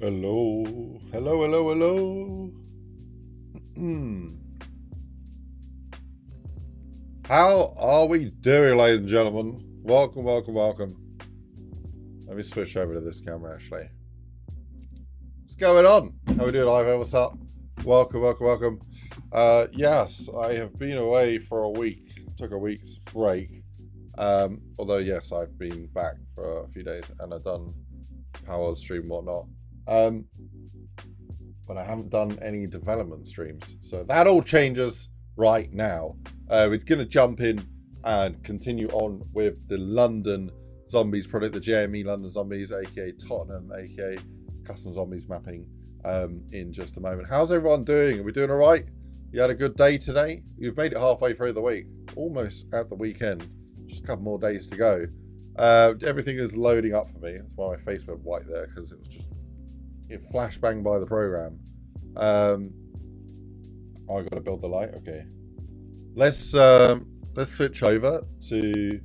Hello, hello, hello, hello. How are we doing, ladies and gentlemen? Welcome, welcome, welcome. Let me switch over to this camera, actually. What's going on? How we doing, Ivo? What's up? Welcome, welcome, welcome. Yes, I have been away for a week. Took a week's break. Although, yes, I've been back for a few days and I've done power stream and whatnot. But I haven't done any development streams, so that all changes right now. We're gonna jump in and continue on with the London Zombies project, the JME London Zombies, aka Tottenham, aka Custom Zombies mapping, in just a moment. How's everyone doing? Are we doing all right? You had a good day today? You've made it halfway through the week, almost at the weekend. Just a couple more days to go. Everything is loading up for me. That's why my face went white there, because it was just flashbang by the program. Oh, I got to build the light. Okay, let's switch over to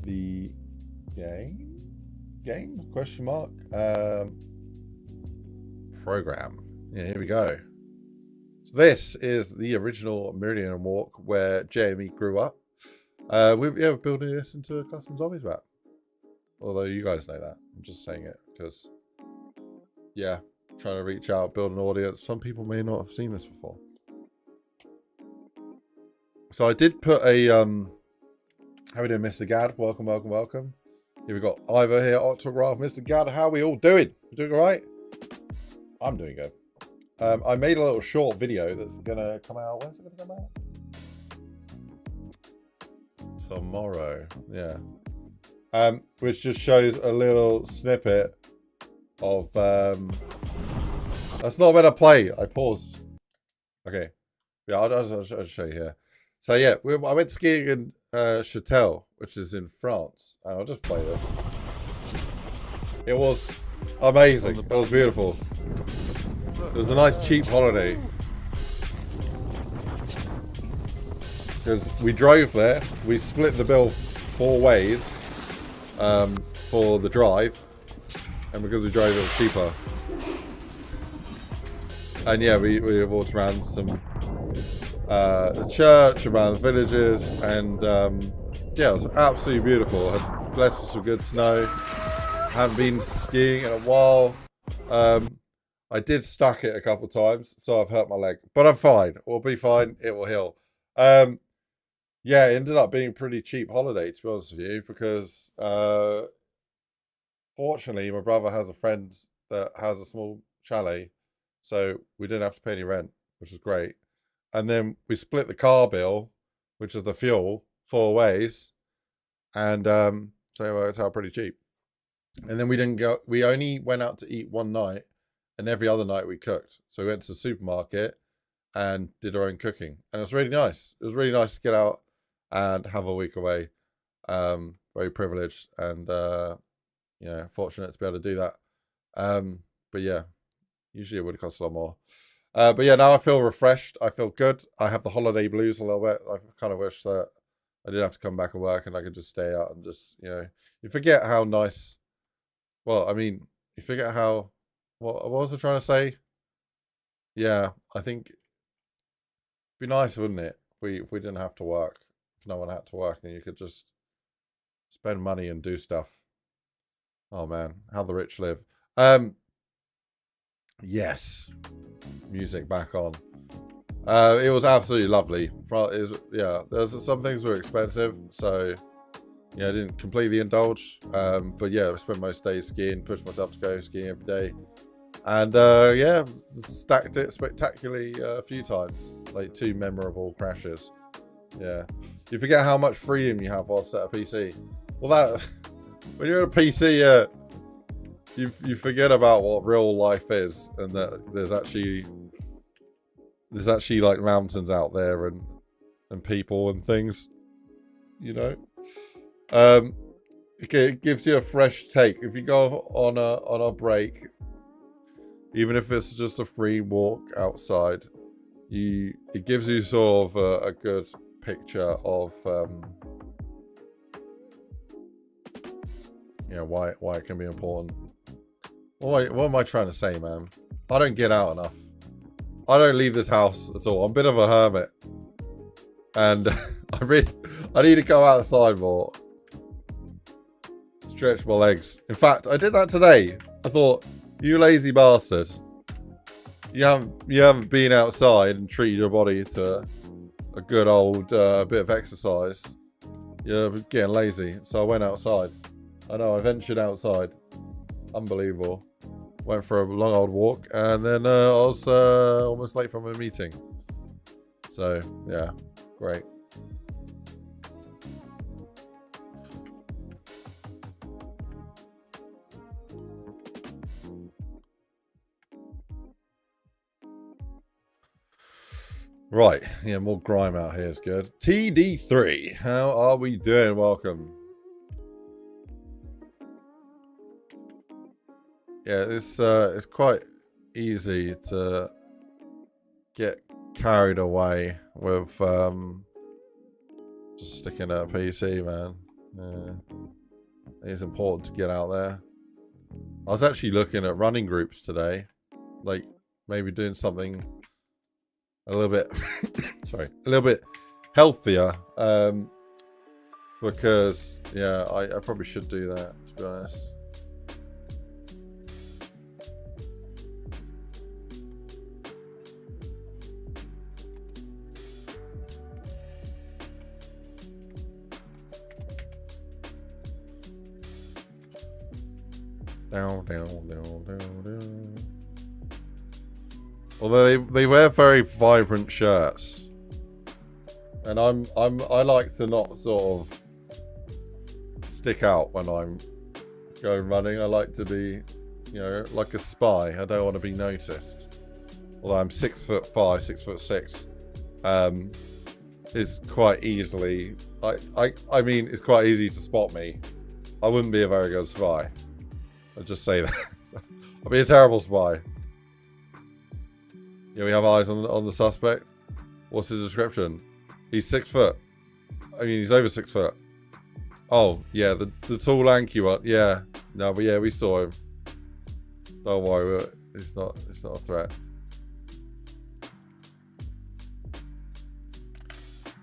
the game question mark program. Yeah, here we go. So this is the original Meridian Walk where JME grew up. We're building this into a custom zombies map, although you guys know that. I'm just saying it because, yeah, trying to reach out, build an audience. Some people may not have seen this before. So I did put a how we doing, Mr. Gad? Welcome, welcome, welcome. Here we got Ivor here, Octograph. Mr. Gad, how are we all doing? We doing all right? I'm doing good. I made a little short video that's gonna come out. When's it gonna come out? Tomorrow. Yeah. Which just shows a little snippet of that's not when I play. I paused. Okay, yeah, I'll show you here. So yeah, I went skiing in Châtel, which is in France, and I'll just play this. It was amazing. It was beautiful. It was a nice cheap holiday because we drove there. We split the bill 4 ways for the drive. And because we drove, it was cheaper. And yeah, we walked around some the church, around the villages, and yeah, it was absolutely beautiful. Had blessed with some good snow. Hadn't been skiing in a while. I did stuck it a couple times, so I've hurt my leg, but I'm fine. We'll be fine. It will heal. Yeah, it ended up being a pretty cheap holiday, to be honest with you, because fortunately, my brother has a friend that has a small chalet, so we didn't have to pay any rent, which was great. And then we split the car bill, which is the fuel, 4 ways, and so it worked out pretty cheap. And then we didn't go. We only went out to eat one night, and every other night we cooked. So we went to the supermarket and did our own cooking, and it was really nice. It was really nice to get out and have a week away. Very privileged and you know, fortunate to be able to do that. But yeah, usually it would cost a lot more. But yeah, now I feel refreshed. I feel good. I have the holiday blues a little bit. I kind of wish that I didn't have to come back and work and I could just stay out and just, you know, you forget how nice. Well, I mean, you forget how. What was I trying to say? Yeah, I think it'd be nice, wouldn't it, if we didn't have to work, if no one had to work and you could just spend money and do stuff. Oh man, how the rich live. Yes, music back on. It was absolutely lovely. Yeah, there's some things were expensive, so yeah, I didn't completely indulge. But yeah, I spent most days skiing, pushed myself to go skiing every day, and yeah, stacked it spectacularly a few times, like 2 memorable crashes. Yeah, you forget how much freedom you have whilst at a PC. Well, that when you're at a PC, yeah, you forget about what real life is, and that there's actually like mountains out there and people and things, you know. It gives you a fresh take if you go on a break, even if it's just a free walk outside. It gives you sort of a good picture of you know, why it can be important. What am I trying to say, man? I don't get out enough. I don't leave this house at all. I'm a bit of a hermit. And I need to go outside more. Stretch my legs. In fact, I did that today. I thought, you lazy bastard. You haven't been outside and treated your body to a good old bit of exercise. You're getting lazy. So I went outside. I know, I ventured outside. Unbelievable. Went for a long old walk. And then I was almost late from a meeting. So, yeah. Great. Right, yeah, more grime out here is good. TD3, how are we doing? Welcome. Yeah, it's quite easy to get carried away with just sticking at a PC, man. Yeah. It's important to get out there. I was actually looking at running groups today, like maybe doing something a little bit sorry, a little bit healthier, because yeah, I probably should do that, to be honest. Down. Although they wear very vibrant shirts, and I like to not sort of stick out when I'm going running. I like to be, you know, like a spy. I don't want to be noticed. Although I'm 6'5", 6'6", it's quite easily. I mean, it's quite easy to spot me. I wouldn't be a very good spy. I'll just say that. I'll be a terrible spy. Yeah, we have eyes on the suspect. What's his description? He's 6 foot. I mean, he's over 6 foot. Oh, yeah, the tall, lanky one. Yeah, no, but yeah, we saw him. Don't worry, it's not a threat.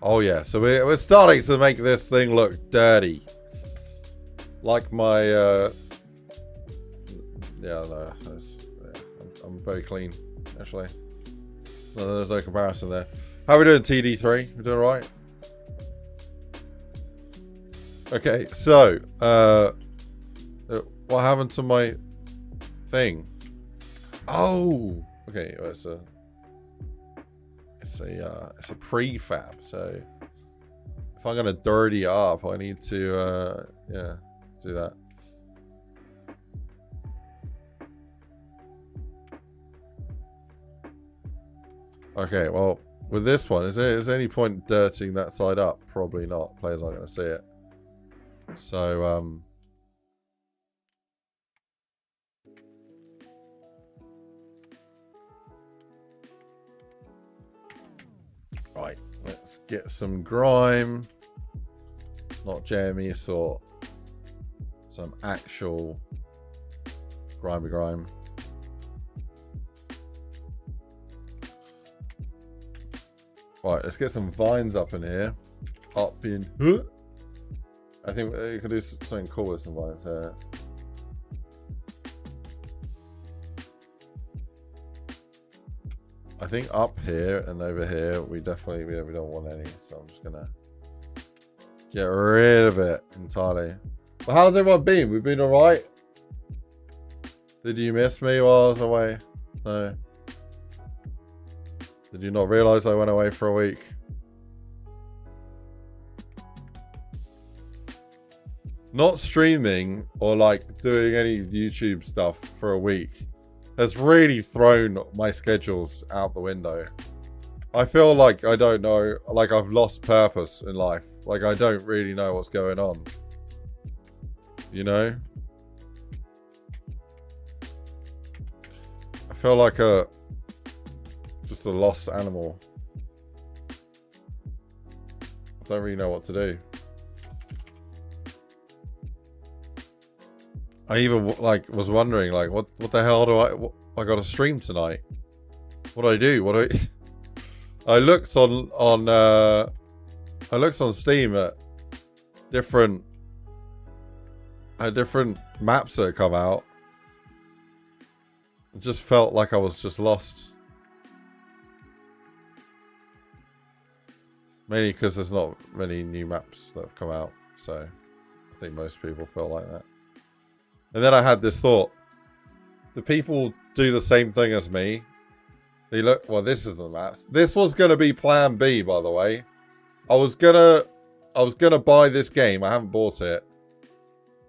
Oh yeah, so we're starting to make this thing look dirty. Like my yeah, no, I'm very clean, actually. No, there's no comparison there. How are we doing, TD3? We doing all right? Okay, so what happened to my thing? Oh, okay. Well, it's a prefab. So if I'm gonna dirty it up, I need to yeah, do that. Okay, well, with this one, is there any point dirtying that side up? Probably not. Players aren't going to see it. So, right, let's get some grime. Not JME sort. Some actual grime. Right, let's get some vines up in here. Up in... I think you could do something cool with some vines here. I think up here and over here, we don't want any. So I'm just going to get rid of it entirely. But how's everyone been? We've been alright? Did you miss me while I was away? No. Did you not realize I went away for a week? Not streaming or like doing any YouTube stuff for a week has really thrown my schedules out the window. I feel like I don't know, like I've lost purpose in life. Like I don't really know what's going on. You know? I feel like just a lost animal. I don't really know what to do. I even like was wondering like what the hell do I got to stream tonight? What do I do? What do I looked on Steam at different maps that come out. It just felt like I was just lost. Mainly because there's not many new maps that have come out, so I think most people feel like that. And then I had this thought: the people do the same thing as me. They look, well, this is the maps. This was gonna be Plan B, by the way. I was gonna buy this game. I haven't bought it.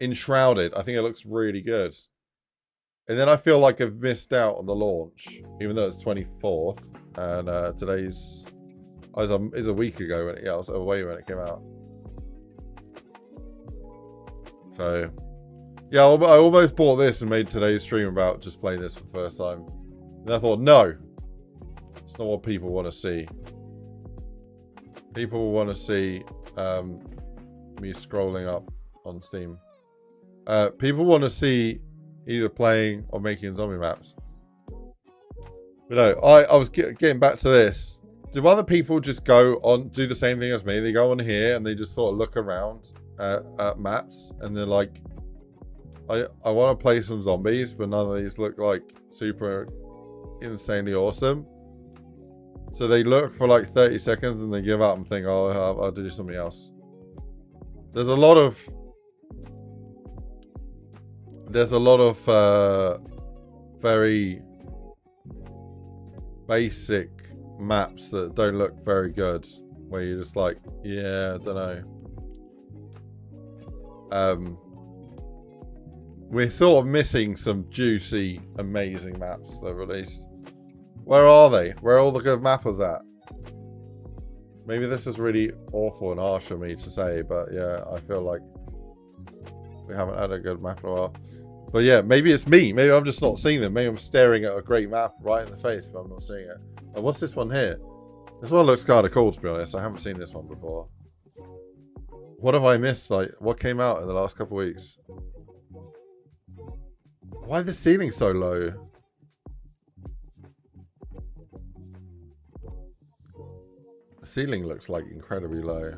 Enshrouded. I think it looks really good. And then I feel like I've missed out on the launch, even though it's 24th, and today's. It's a week ago when I was away when it came out. So, yeah, I almost bought this and made today's stream about just playing this for the first time. And I thought, no, it's not what people want to see. People want to see me scrolling up on Steam. People want to see either playing or making zombie maps. But no, I was getting back to this. Do other people just do the same thing as me? They go on here and they just sort of look around at maps and they're like, I want to play some zombies, but none of these look like super insanely awesome. So they look for like 30 seconds and they give up and think, oh, I'll do something else. There's a lot of very basic maps that don't look very good, where you're just like, yeah, I don't know. We're sort of missing some juicy, amazing maps that are released. Where are they? Where are all the good mappers at? Maybe this is really awful and harsh for me to say, but yeah, I feel like we haven't had a good map in a while. But yeah, maybe it's me. Maybe I'm just not seeing them. Maybe I'm staring at a great map right in the face, but I'm not seeing it. Oh, what's this one here? This one looks kind of cool, to be honest. I haven't seen this one before. What have I missed? Like, what came out in the last couple of weeks? Why is the ceiling so low? The ceiling looks like incredibly low.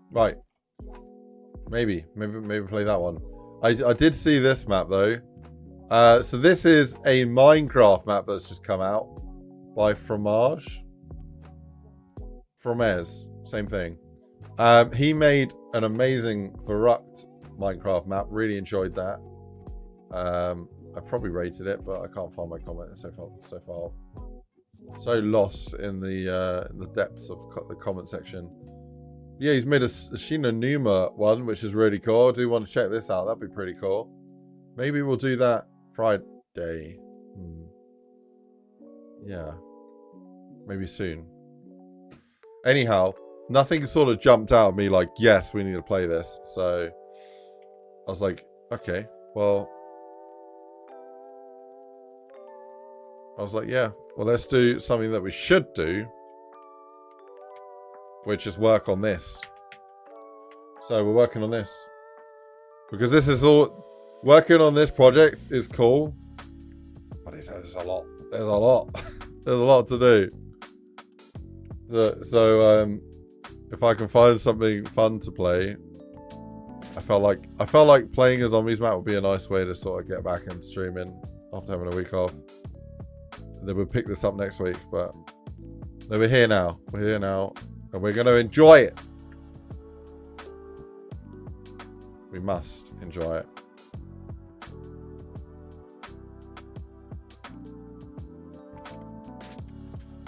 Right. Maybe play that one. I did see this map though. So this is a Minecraft map that's just come out by Fromage. Fromez, same thing. He made an amazing Verruct Minecraft map. Really enjoyed that. I probably rated it, but I can't find my comment so far. So lost in the depths of the comment section. Yeah, he's made a Shinonuma one, which is really cool. I do want to check this out. That'd be pretty cool. Maybe we'll do that Friday. Yeah. Maybe soon. Anyhow, nothing sort of jumped out at me like, yes, we need to play this. So I was like, okay, well. I was like, yeah, well, let's do something that we should do, which is work on this. So we're working on this. Because this is all... Working on this project is cool. But there's a lot. There's a lot. There's a lot to do. So if I can find something fun to play, I felt like playing a zombies map would be a nice way to sort of get back and streaming after having a week off. And then we'll pick this up next week, but no, we're here now. We're here now, and we're going to enjoy it. We must enjoy it.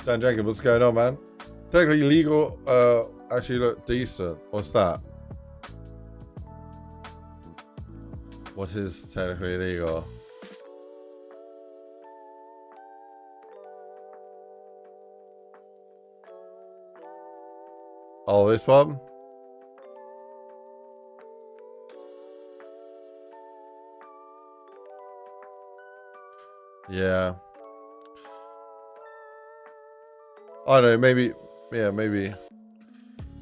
Dan Jenkins, what's going on, man? Technically legal, actually look decent. What's that? What is technically illegal? Oh, this one? Yeah. I don't know, maybe, yeah, maybe.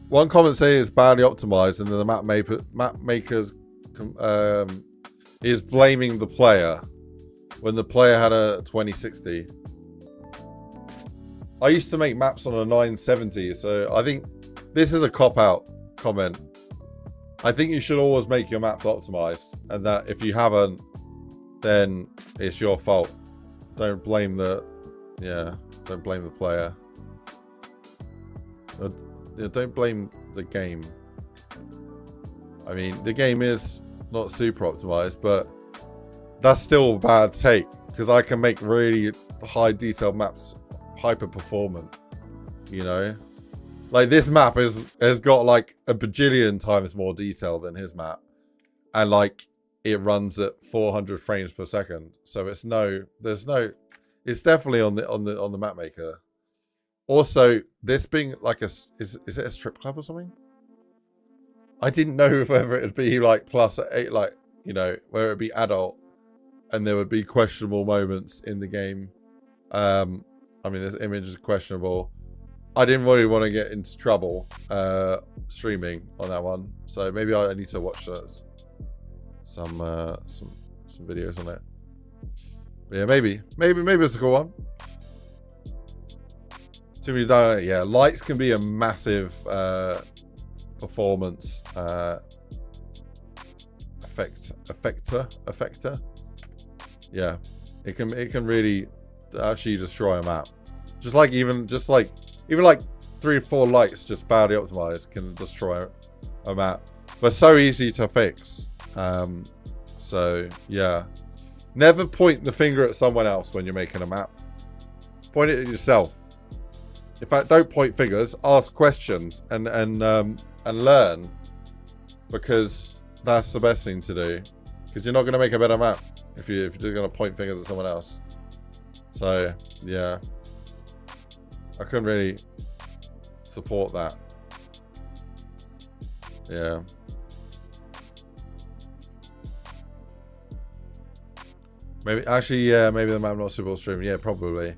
One comment saying it's badly optimized and then the map makers is blaming the player when the player had a 2060. I used to make maps on a 970, so I think this is a cop-out comment. I think you should always make your maps optimized, and that if you haven't, then it's your fault. Don't blame the player. Don't blame the game. I mean, the game is not super optimized, but that's still a bad take, because I can make really high detailed maps hyper performant, you know? Like, this map has got like a bajillion times more detail than his map, and like it runs at 400 frames per second, so it's definitely on the map maker. Also, this being like is it a strip club or something? I didn't know whether it'd be like +8, like, you know, where it'd be adult and there would be questionable moments in the game. I mean, this image is questionable. I didn't really want to get into trouble streaming on that one, so maybe I need to watch some videos on it. But yeah, maybe it's a cool one. Too many done. Yeah, lights can be a massive performance effector. Yeah, it can really actually destroy a map. Just like even like 3 or 4 lights just badly optimized can destroy a map, but so easy to fix. So yeah, never point the finger at someone else when you're making a map. Point it at yourself. In fact, don't point fingers. Ask questions and learn, because that's the best thing to do. Because you're not going to make a better map if you're going to point fingers at someone else. So yeah, I couldn't really support that. Yeah. Maybe actually, yeah, maybe the map not super streaming. Yeah, probably.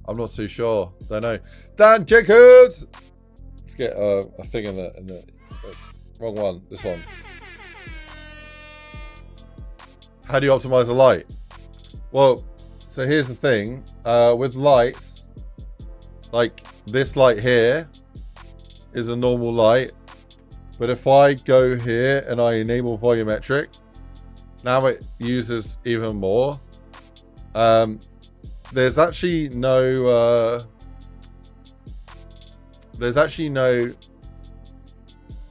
I'm not too sure. Don't know. Dan Jacobs. Let's get a thing in the wrong one. This one. How do you optimize the light? Well, so here's the thing. With lights, like this light here is a normal light, but if I go here and I enable volumetric, now it uses even more. There's actually no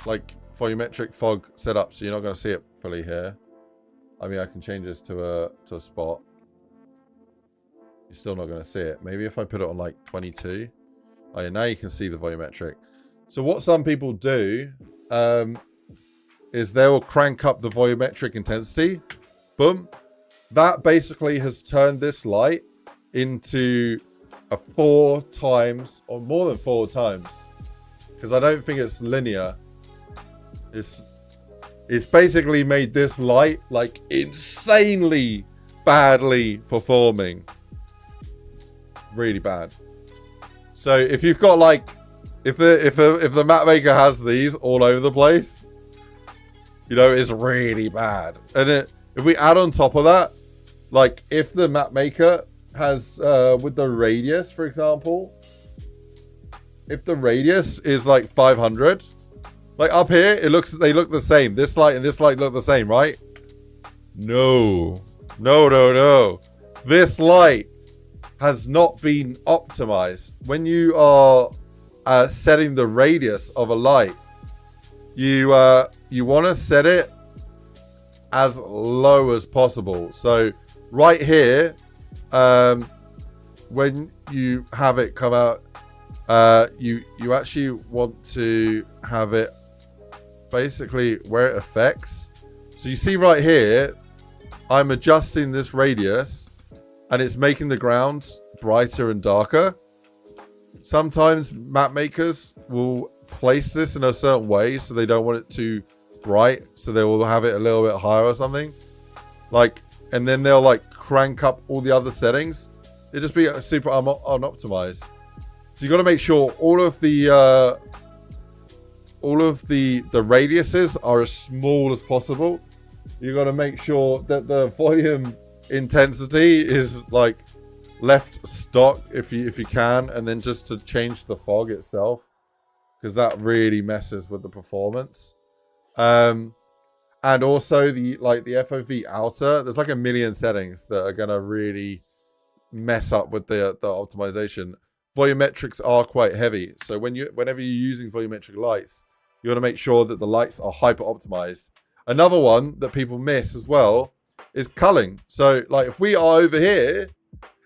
like volumetric fog set up, so you're not going to see it fully here. I mean, I can change this to a spot. You're still not going to see it. Maybe if I put it on like 22. Oh yeah, now you can see the volumetric. So what some people do is they will crank up the volumetric intensity. Boom. That basically has turned this light into a 4 times or more than 4 times, because I don't think it's linear. It's basically made this light like insanely badly performing, really bad. So if you've got like, if the map maker has these all over the place, you know, it's really bad. And if we add on top of that, like if the map maker has with the radius, for example, if the radius is like 500, like up here they look the same. This light and this light look the same, right? No. This light has not been optimized. When you are setting the radius of a light, you want to set it as low as possible. So right here, when you have it come out, you actually want to have it basically where it affects. So you see right here, I'm adjusting this radius and it's making the ground brighter and darker. Sometimes map makers will place this in a certain way so they don't want it too bright, so they will have it a little bit higher or something, like, and then they'll like crank up all the other settings. They just be super unoptimized. So you got to make sure all of the radiuses are as small as possible, you got to make sure that the volume intensity is like left stock if you can, and then just to change the fog itself, because that really messes with the performance. And also the FOV outer, there's like a million settings that are gonna really mess up with the optimization. Volumetrics are quite heavy, so whenever you're using volumetric lights, you want to make sure that the lights are hyper optimized. Another one that people miss as well is culling. So like if we are over here,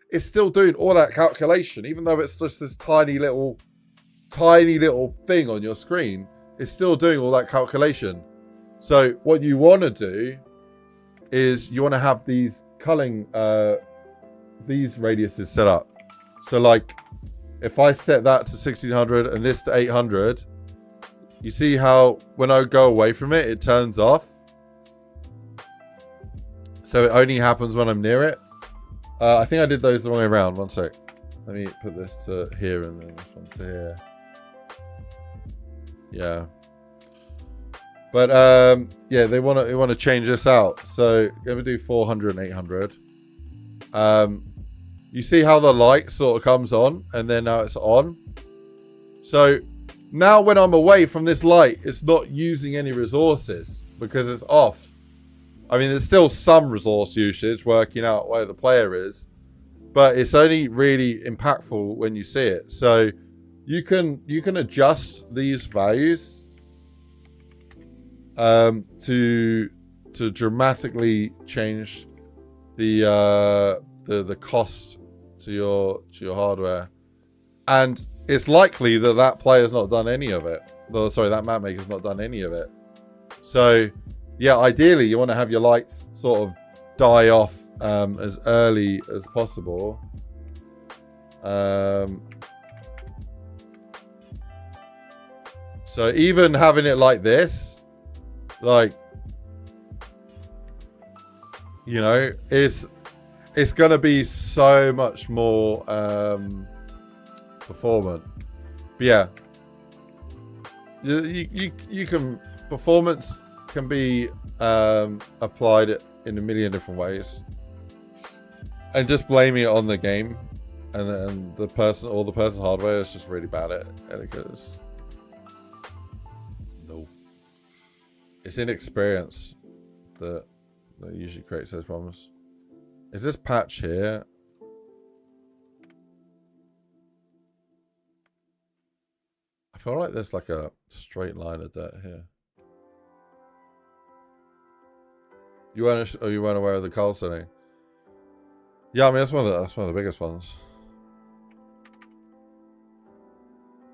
it's still doing all that calculation, even though it's just this tiny little thing on your screen. It's still doing all that calculation. So what you want to do is you want to have these culling, these radiuses set up. So like if I set that to 1600 and this to 800, you see how when I go away from it, it turns off. So it only happens when I'm near it. I think I did those the wrong way around. One sec. Let me put this to here and then this one to here. Yeah. But yeah, they want to change this out. So going to do 400 and 800. You see how the light sort of comes on and then now it's on. So now when I'm away from this light, it's not using any resources because it's off. I mean, there's still some resource usage working out where the player is, but it's only really impactful when you see it. So you can adjust these values to dramatically change the cost to your hardware, and it's likely that that player's not done any of it. Sorry, that map maker's not done any of it. So yeah, ideally you want to have your lights sort of die off as early as possible. So even having it like this, like, you know, it's gonna be so much more performant. But yeah, you can, performance can be applied in a million different ways, and just blaming it on the game and the person or the person's hardware is just really bad at it, because no, it's inexperience that usually creates those problems. Is this patch here? I feel like there's like a straight line of dirt here. You weren't aware of the cull setting? Yeah, I mean that's one of the biggest ones.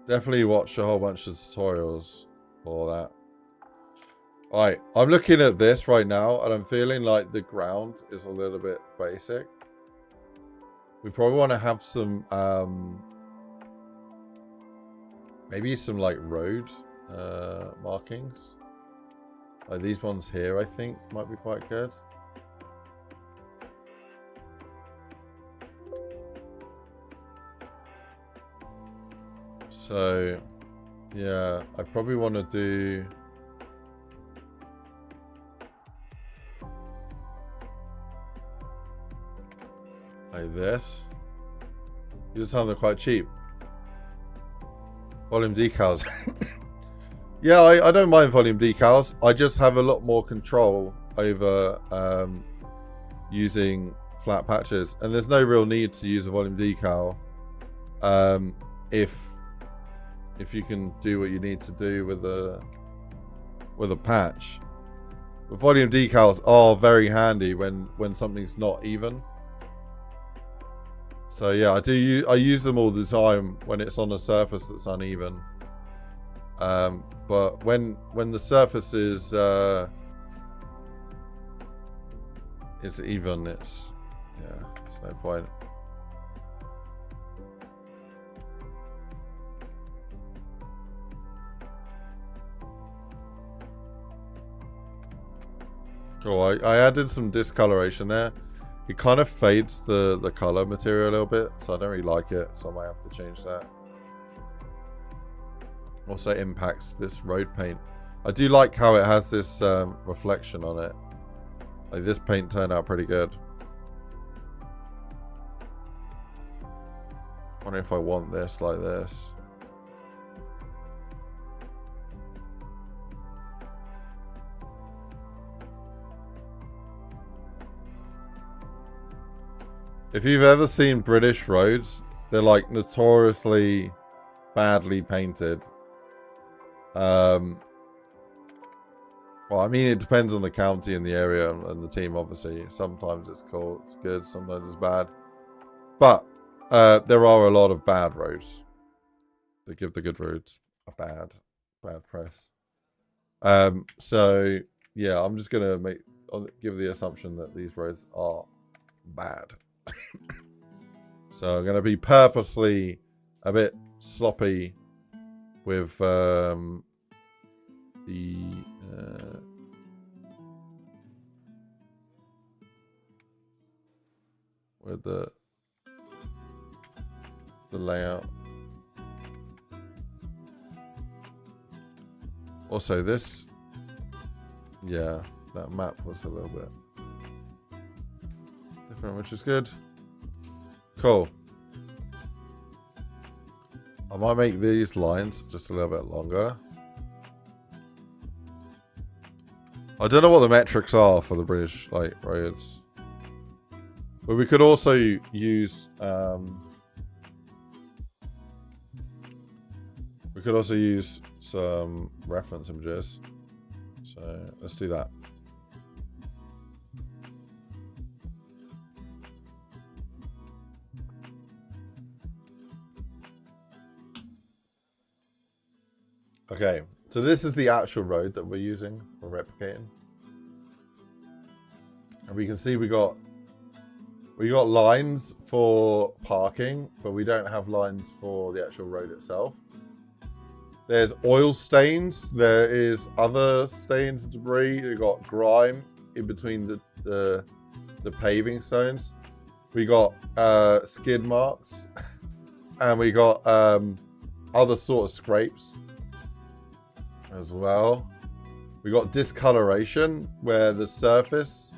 Definitely watch a whole bunch of tutorials for that. Alright, I'm looking at this right now and I'm feeling like the ground is a little bit basic. We probably want to have some maybe some like road markings. Like these ones here, I think might be quite good. So yeah, I probably want to do like this. These sound quite cheap. Volume decals. Yeah, I don't mind volume decals. I just have a lot more control over using flat patches, and there's no real need to use a volume decal if you can do what you need to do with a patch. But volume decals are very handy when something's not even. So yeah, I use them all the time when it's on a surface that's uneven. But when the surface is even, it's no point. Cool. I added some discoloration there. It kind of fades the color material a little bit, so I don't really like it, so I might have to change that. Also impacts this road paint. I do like how it has this reflection on it. Like this paint turned out pretty good. I wonder if I want this like this. If you've ever seen British roads, they're like notoriously badly painted. Well, I mean, it depends on the county and the area and the team, obviously. Sometimes it's cool, it's good, sometimes it's bad. But there are a lot of bad roads. They give the good roads a bad press. So, yeah, I'm just going to give the assumption that these roads are bad. So I'm going to be purposely a bit sloppy with with the layout. Also this, yeah, that map was a little bit different, which is good. Cool. I might make these lines just a little bit longer. I don't know what the metrics are for the British roads, but we could also use some reference images. So let's do that. Okay, so this is the actual road that we're using for replicating. And we can see we got lines for parking, but we don't have lines for the actual road itself. There's oil stains, there is other stains and debris. We've got grime in between the paving stones. We got skid marks, and we got other sort of scrapes as well. We got discoloration where the surface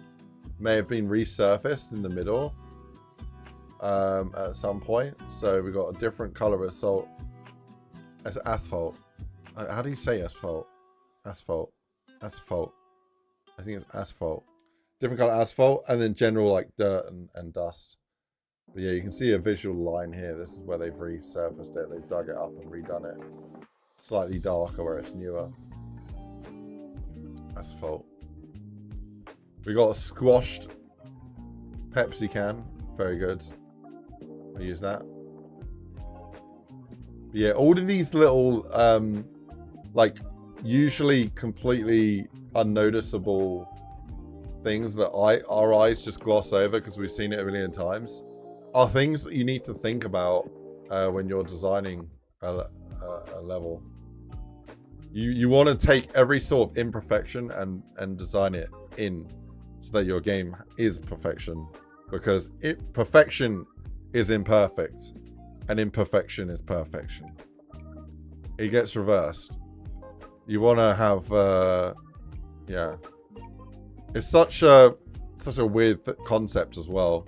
may have been resurfaced in the middle at some point. So we got a different color of salt. It's asphalt. How do you say asphalt? Asphalt. Asphalt. I think it's asphalt. Different color asphalt, and then general like dirt and dust. But yeah, you can see a visual line here. This is where they've resurfaced it. They've dug it up and redone it. Slightly darker where it's newer. Asphalt. We got a squashed Pepsi can. Very good. I use that. But yeah, all of these little like usually completely unnoticeable things that our eyes just gloss over because we've seen it a million times are things that you need to think about when you're designing a level. You want to take every sort of imperfection and design it in so that your game is perfection, because perfection is imperfect and imperfection is perfection. It gets reversed. You want to have yeah, it's such a weird concept as well.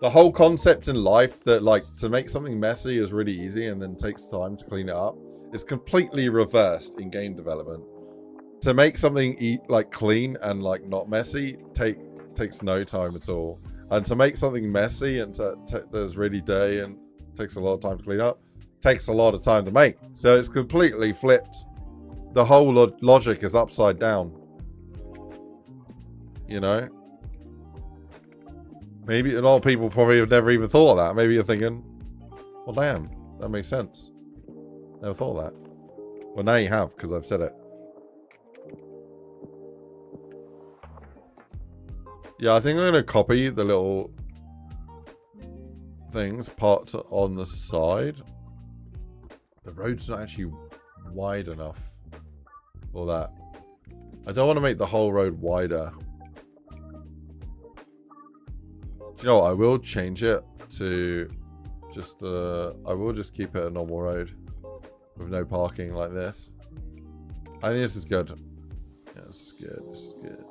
The whole concept in life that like to make something messy is really easy and then takes time to clean it up is completely reversed in game development. To make something like clean and like not messy takes no time at all, and to make something messy and there's really dirty and takes a lot of time to clean up takes a lot of time to make. So it's completely flipped. The whole logic is upside down. You know? Maybe a lot of people probably have never even thought of that. Maybe you're thinking, well, damn, that makes sense. Never thought of that. Well, now you have, because I've said it. Yeah, I think I'm going to copy the little things part on the side. The road's not actually wide enough for that. I don't want to make the whole road wider. Do you know what? I will change it to just, I will just keep it a normal road with no parking like this. I think this is good. Yeah, this is good. This is good.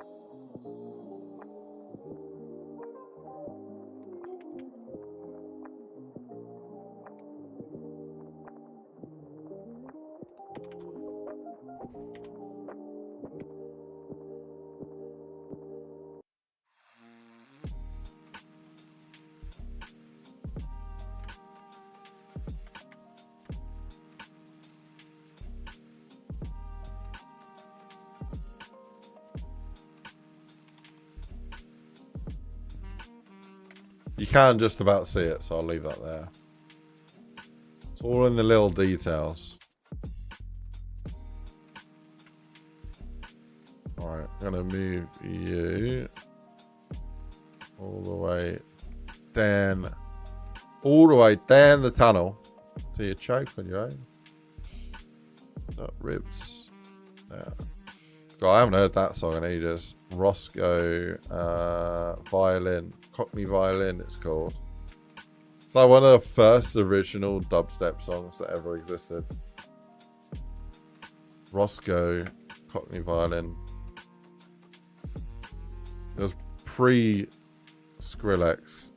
You can just about see it, so I'll leave that there. It's all in the little details. Alright, I'm gonna move you all the way down. All the way down the tunnel. So you choke on your own. Up ribs. Yeah. God, I haven't heard that song in ages. Roscoe violin. Cockney violin it's called. It's like one of the first original dubstep songs that ever existed. Roscoe Cockney violin. It was pre-Skrillex.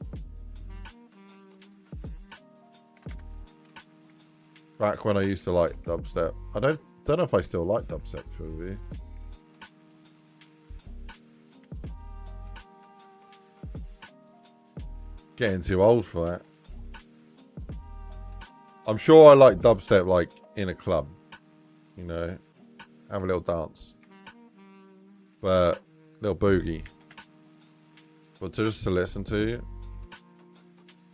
Back when I used to like dubstep. I don't know if I still like dubstep, to be honest. Getting too old for that. I'm sure I like dubstep like in a club. You know, have a little dance. But little boogie. But just to listen to,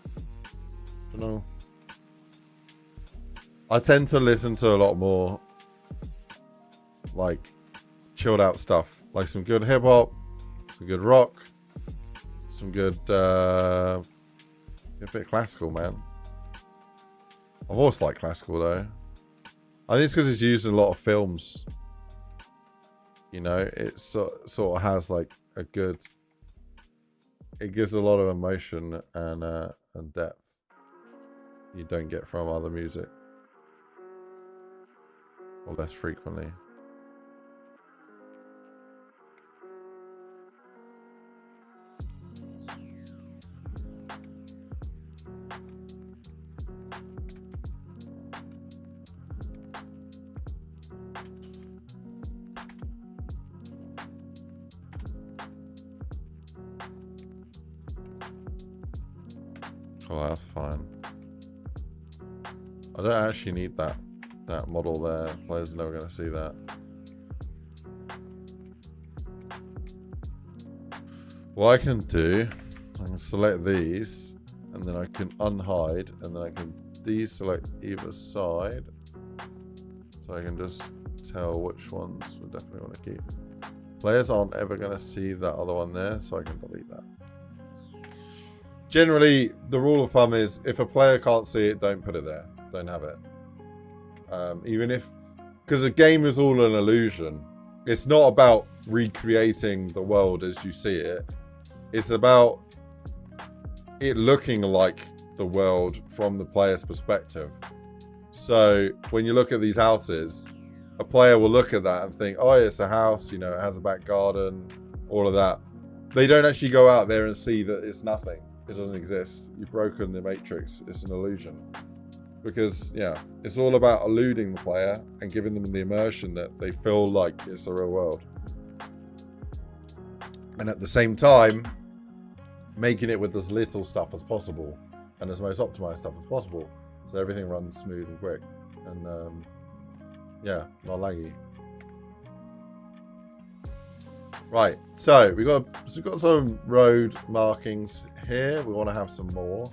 I don't know. I tend to listen to a lot more like chilled out stuff, like some good hip hop, some good rock, some good a bit of classical, man. I've always liked classical though. I think it's because it's used in a lot of films. You know, it sort of has like a good. It gives a lot of emotion and depth you don't get from other music, or less frequently. Oh, that's fine. I don't actually need that model there. Players are never going to see that. What I can do, I can select these, and then I can unhide, and then I can deselect either side, so I can just tell which ones we definitely want to keep. Players aren't ever going to see that other one there, so I can delete that. Generally, the rule of thumb is if a player can't see it, don't put it there. Don't have it. Even if... Because a game is all an illusion. It's not about recreating the world as you see it. It's about it looking like the world from the player's perspective. So when you look at these houses, a player will look at that and think, oh, it's a house, you know, it has a back garden, all of that. They don't actually go out there and see that it's nothing. It doesn't exist. You've broken the matrix. It's an illusion. Because, yeah, it's all about eluding the player and giving them the immersion that they feel like it's the real world. And at the same time, making it with as little stuff as possible and as most optimized stuff as possible. So everything runs smooth and quick. And, yeah, not laggy. Right, so we've got some road markings here. We want to have some more.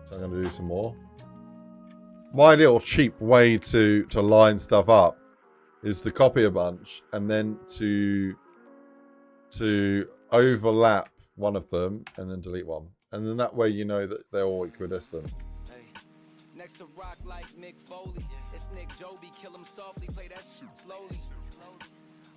So I'm going to do some more. My little cheap way to line stuff up is to copy a bunch and then to overlap one of them and then delete one. And then that way you know that they're all equidistant. Next to rock like Mick Foley. It's Nick Joby, kill him softly, play that shit slowly.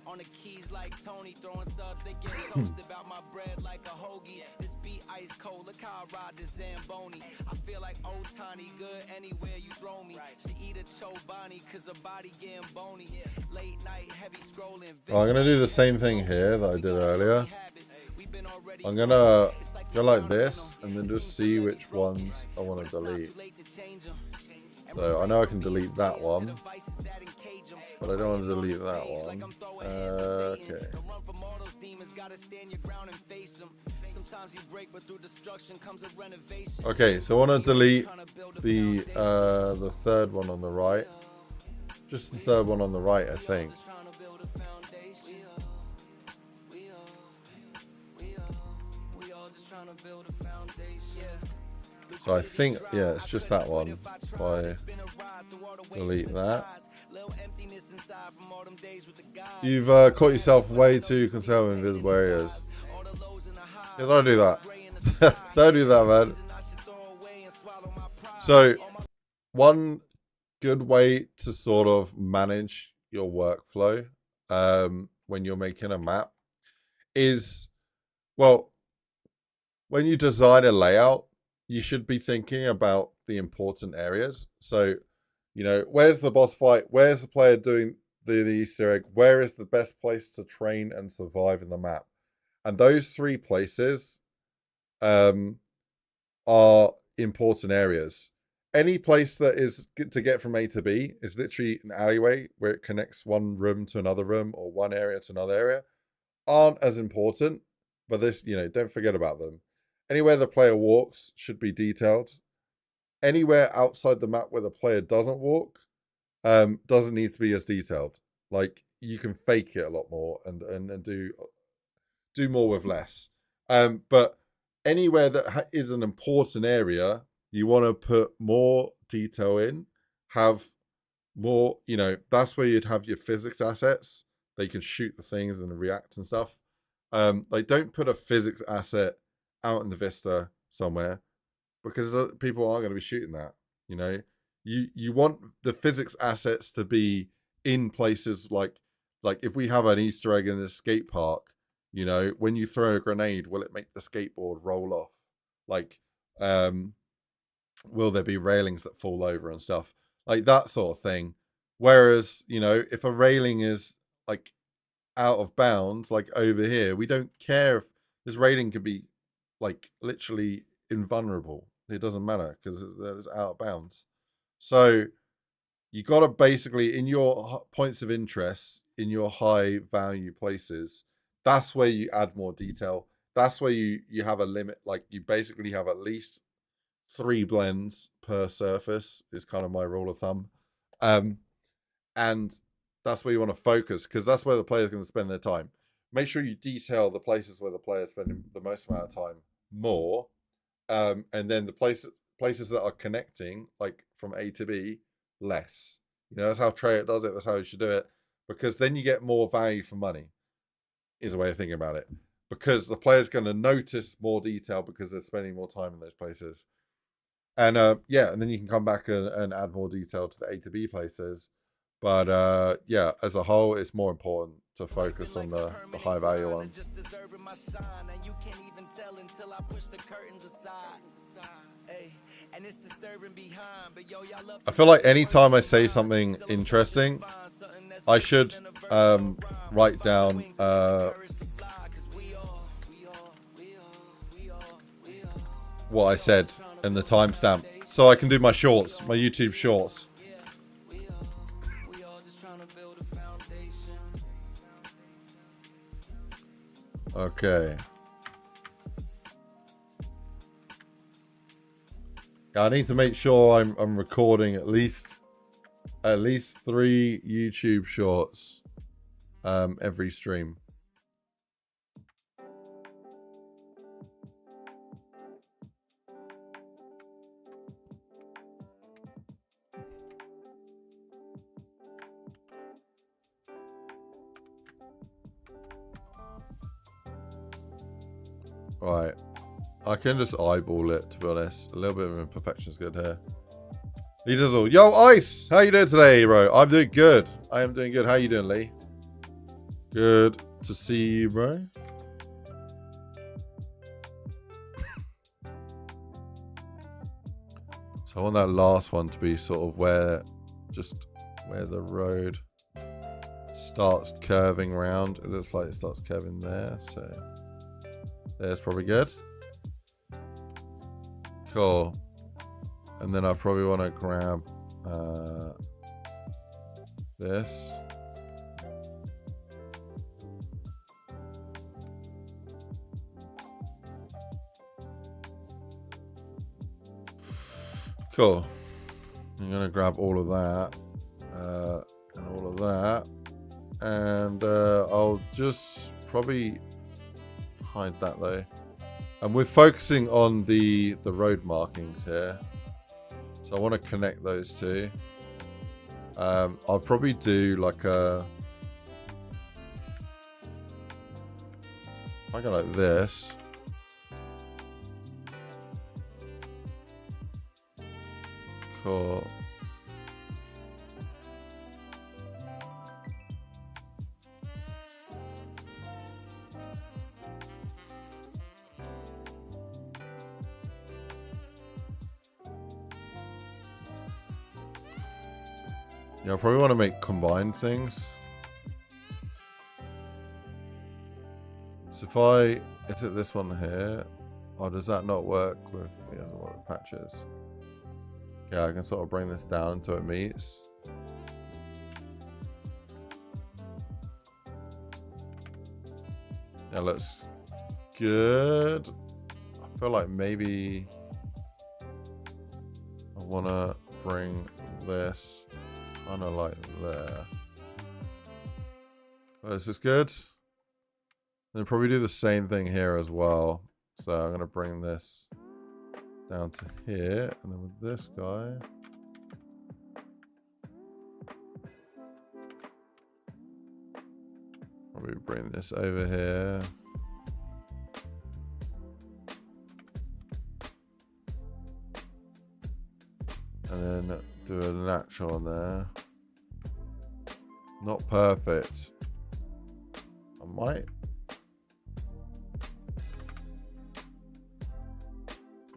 On the keys like Tony, throwing subs, they get toasted about my bread like a hoagie. This beat ice cold, look how I ride the Zamboni. I feel like old Tony, good anywhere you throw me. She eat a Chobani, cause her body getting bony. Late night, heavy scrolling. I'm going to do the same thing here that I did earlier. I'm going to go like this and then just see which ones I want to delete. So I know I can delete that one, but I don't want to delete that one. Okay. Okay, so I want to delete the third one on the right. Just the third one on the right, I think. So I think, yeah, it's just that one. If I delete that. You've caught yourself way too concerned with invisible areas. Yeah, don't do that. Don't do that, man. So, one good way to sort of manage your workflow when you're making a map is, well, when you design a layout, you should be thinking about the important areas. So, you know, where's the boss fight? Where's the player doing the Easter egg? Where is the best place to train and survive in the map? And those three places are important areas. Any place that is to get from A to B is literally an alleyway where it connects one room to another room or one area to another area, aren't as important, but this, you know, don't forget about them. Anywhere the player walks should be detailed. Anywhere outside the map where the player doesn't walk doesn't need to be as detailed. Like, you can fake it a lot more and do more with less. But anywhere that is an important area, you want to put more detail in, have more, you know, that's where you'd have your physics assets. They can shoot the things and react and stuff. Like, don't put a physics asset out in the vista somewhere, because people aren't going to be shooting that. You know, you want the physics assets to be in places like if we have an Easter egg in a skate park, you know, when you throw a grenade, will it make the skateboard roll off? Like, will there be railings that fall over and stuff? Like that sort of thing. Whereas, you know, if a railing is like out of bounds, like over here, we don't care if this railing could be like literally invulnerable. It doesn't matter because it's out of bounds. So you got to basically, in your points of interest, in your high value places, that's where you add more detail. That's where you have a limit. Like, you basically have at least 3 blends per surface is kind of my rule of thumb. And that's where you want to focus, because that's where the player's going to spend their time. Make sure you detail the places where the player's spending the most amount of time more. And then the places that are connecting, like from A to B, less. You know, that's how Treyarch does it. That's how you should do it, because then you get more value for money, is a way of thinking about it. Because the player's going to notice more detail because they're spending more time in those places. And yeah, and then you can come back and add more detail to the A to B places. But yeah, as a whole, it's more important to focus on the high value ones. I feel like anytime I say something interesting, I should write down what I said and the timestamp, so I can do my shorts, my YouTube shorts. Okay. I need to make sure I'm recording at least 3 YouTube shorts every stream. Right. I can just eyeball it, to be honest. A little bit of imperfection is good here. Lee Dizzle. Yo, Ice! How you doing today, bro? I'm doing good. I am doing good. How you doing, Lee? Good to see you, bro. So I want that last one to be sort of where the road starts curving around. It looks like it starts curving there, so there's probably good. Cool. And then I probably want to grab this. Cool. I'm going to grab all of that and all of that. And I'll just probably hide that though. And we're focusing on the road markings here. So I want to connect those two. I'll probably do like a... I go like this. Cool. Yeah, I probably want to make combined things. So if I edit this one here, or does that not work with, it doesn't work with patches? Yeah, I can sort of bring this down until it meets. Yeah, looks good. I feel like maybe I want to bring this kind of like there. This is good. And probably do the same thing here as well. So I'm going to bring this down to here. And then with this guy. Probably bring this over here. And then do a natural on there. Not perfect. I might.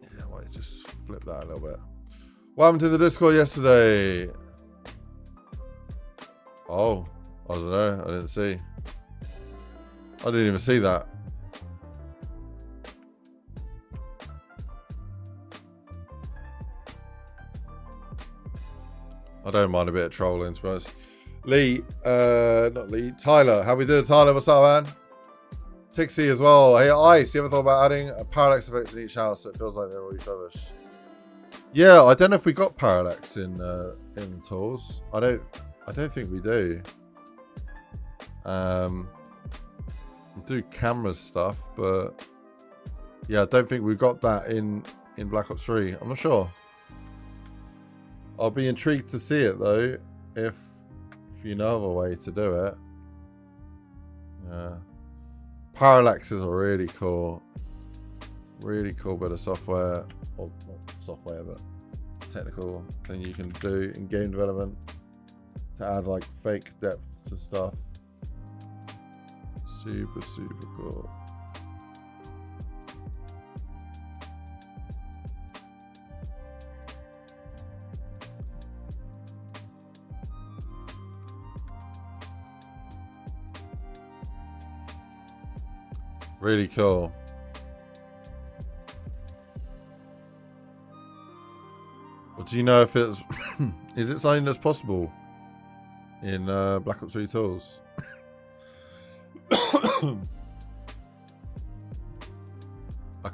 Yeah, I might just flip that a little bit. What happened to the Discord yesterday? Oh, I don't know. I didn't see. I didn't even see that. I don't mind a bit of trolling, to be honest. Lee, not Lee, Tyler. How we doing, Tyler? What's up, man? Tixie as well. Hey, Ice, you ever thought about adding a parallax effects in each house so it feels like they're all refurbished? Yeah, I don't know if we got parallax in tools. I don't think we do. We do camera stuff, but yeah, I don't think we got that in Black Ops 3. I'm not sure. I'll be intrigued to see it though, if you know of a way to do it. Yeah. Parallax is a really cool bit of software, or not software, but technical thing you can do in game development to add like fake depth to stuff. Super cool. Really cool. Well, do you know if it's is it something that's possible in Black Ops 3 tools? I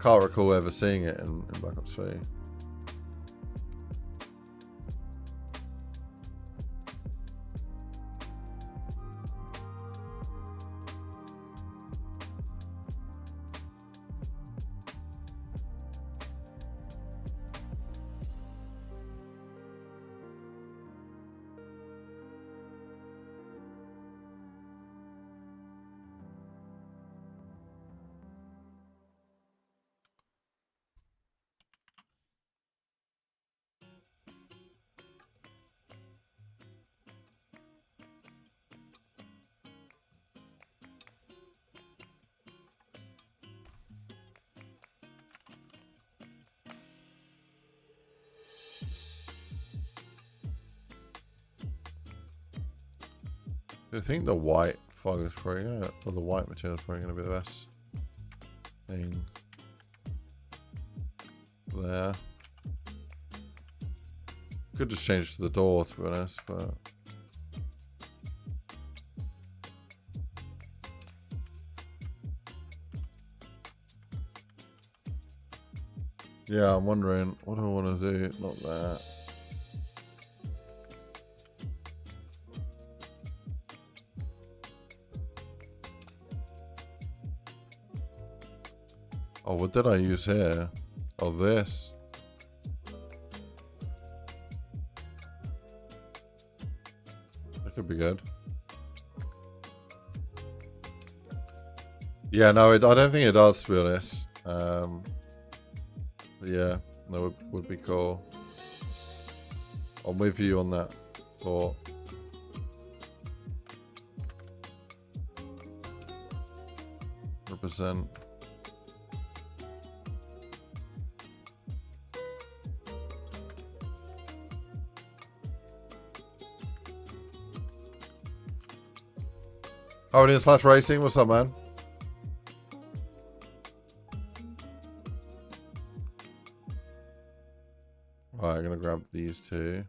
can't recall ever seeing it in Black Ops 3. I think the white fog is probably gonna, or the white material is probably gonna be the best thing there. Could just change it to the door, to be honest, but yeah, I'm wondering what do I want to do? Not that. Oh, what did I use here? Oh, this. That could be good. Yeah, no, I don't think it does, to be honest. But yeah, that would be cool. I'm with you on that thought. Represent. Oh, it is Slash Racing. What's up, man? Alright, I'm gonna grab these two.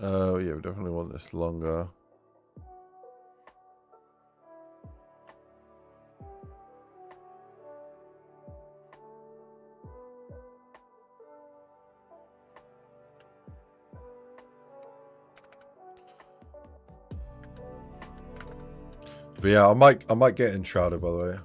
Oh, yeah, we definitely want this longer. But yeah, I might get enshrouded, by the way.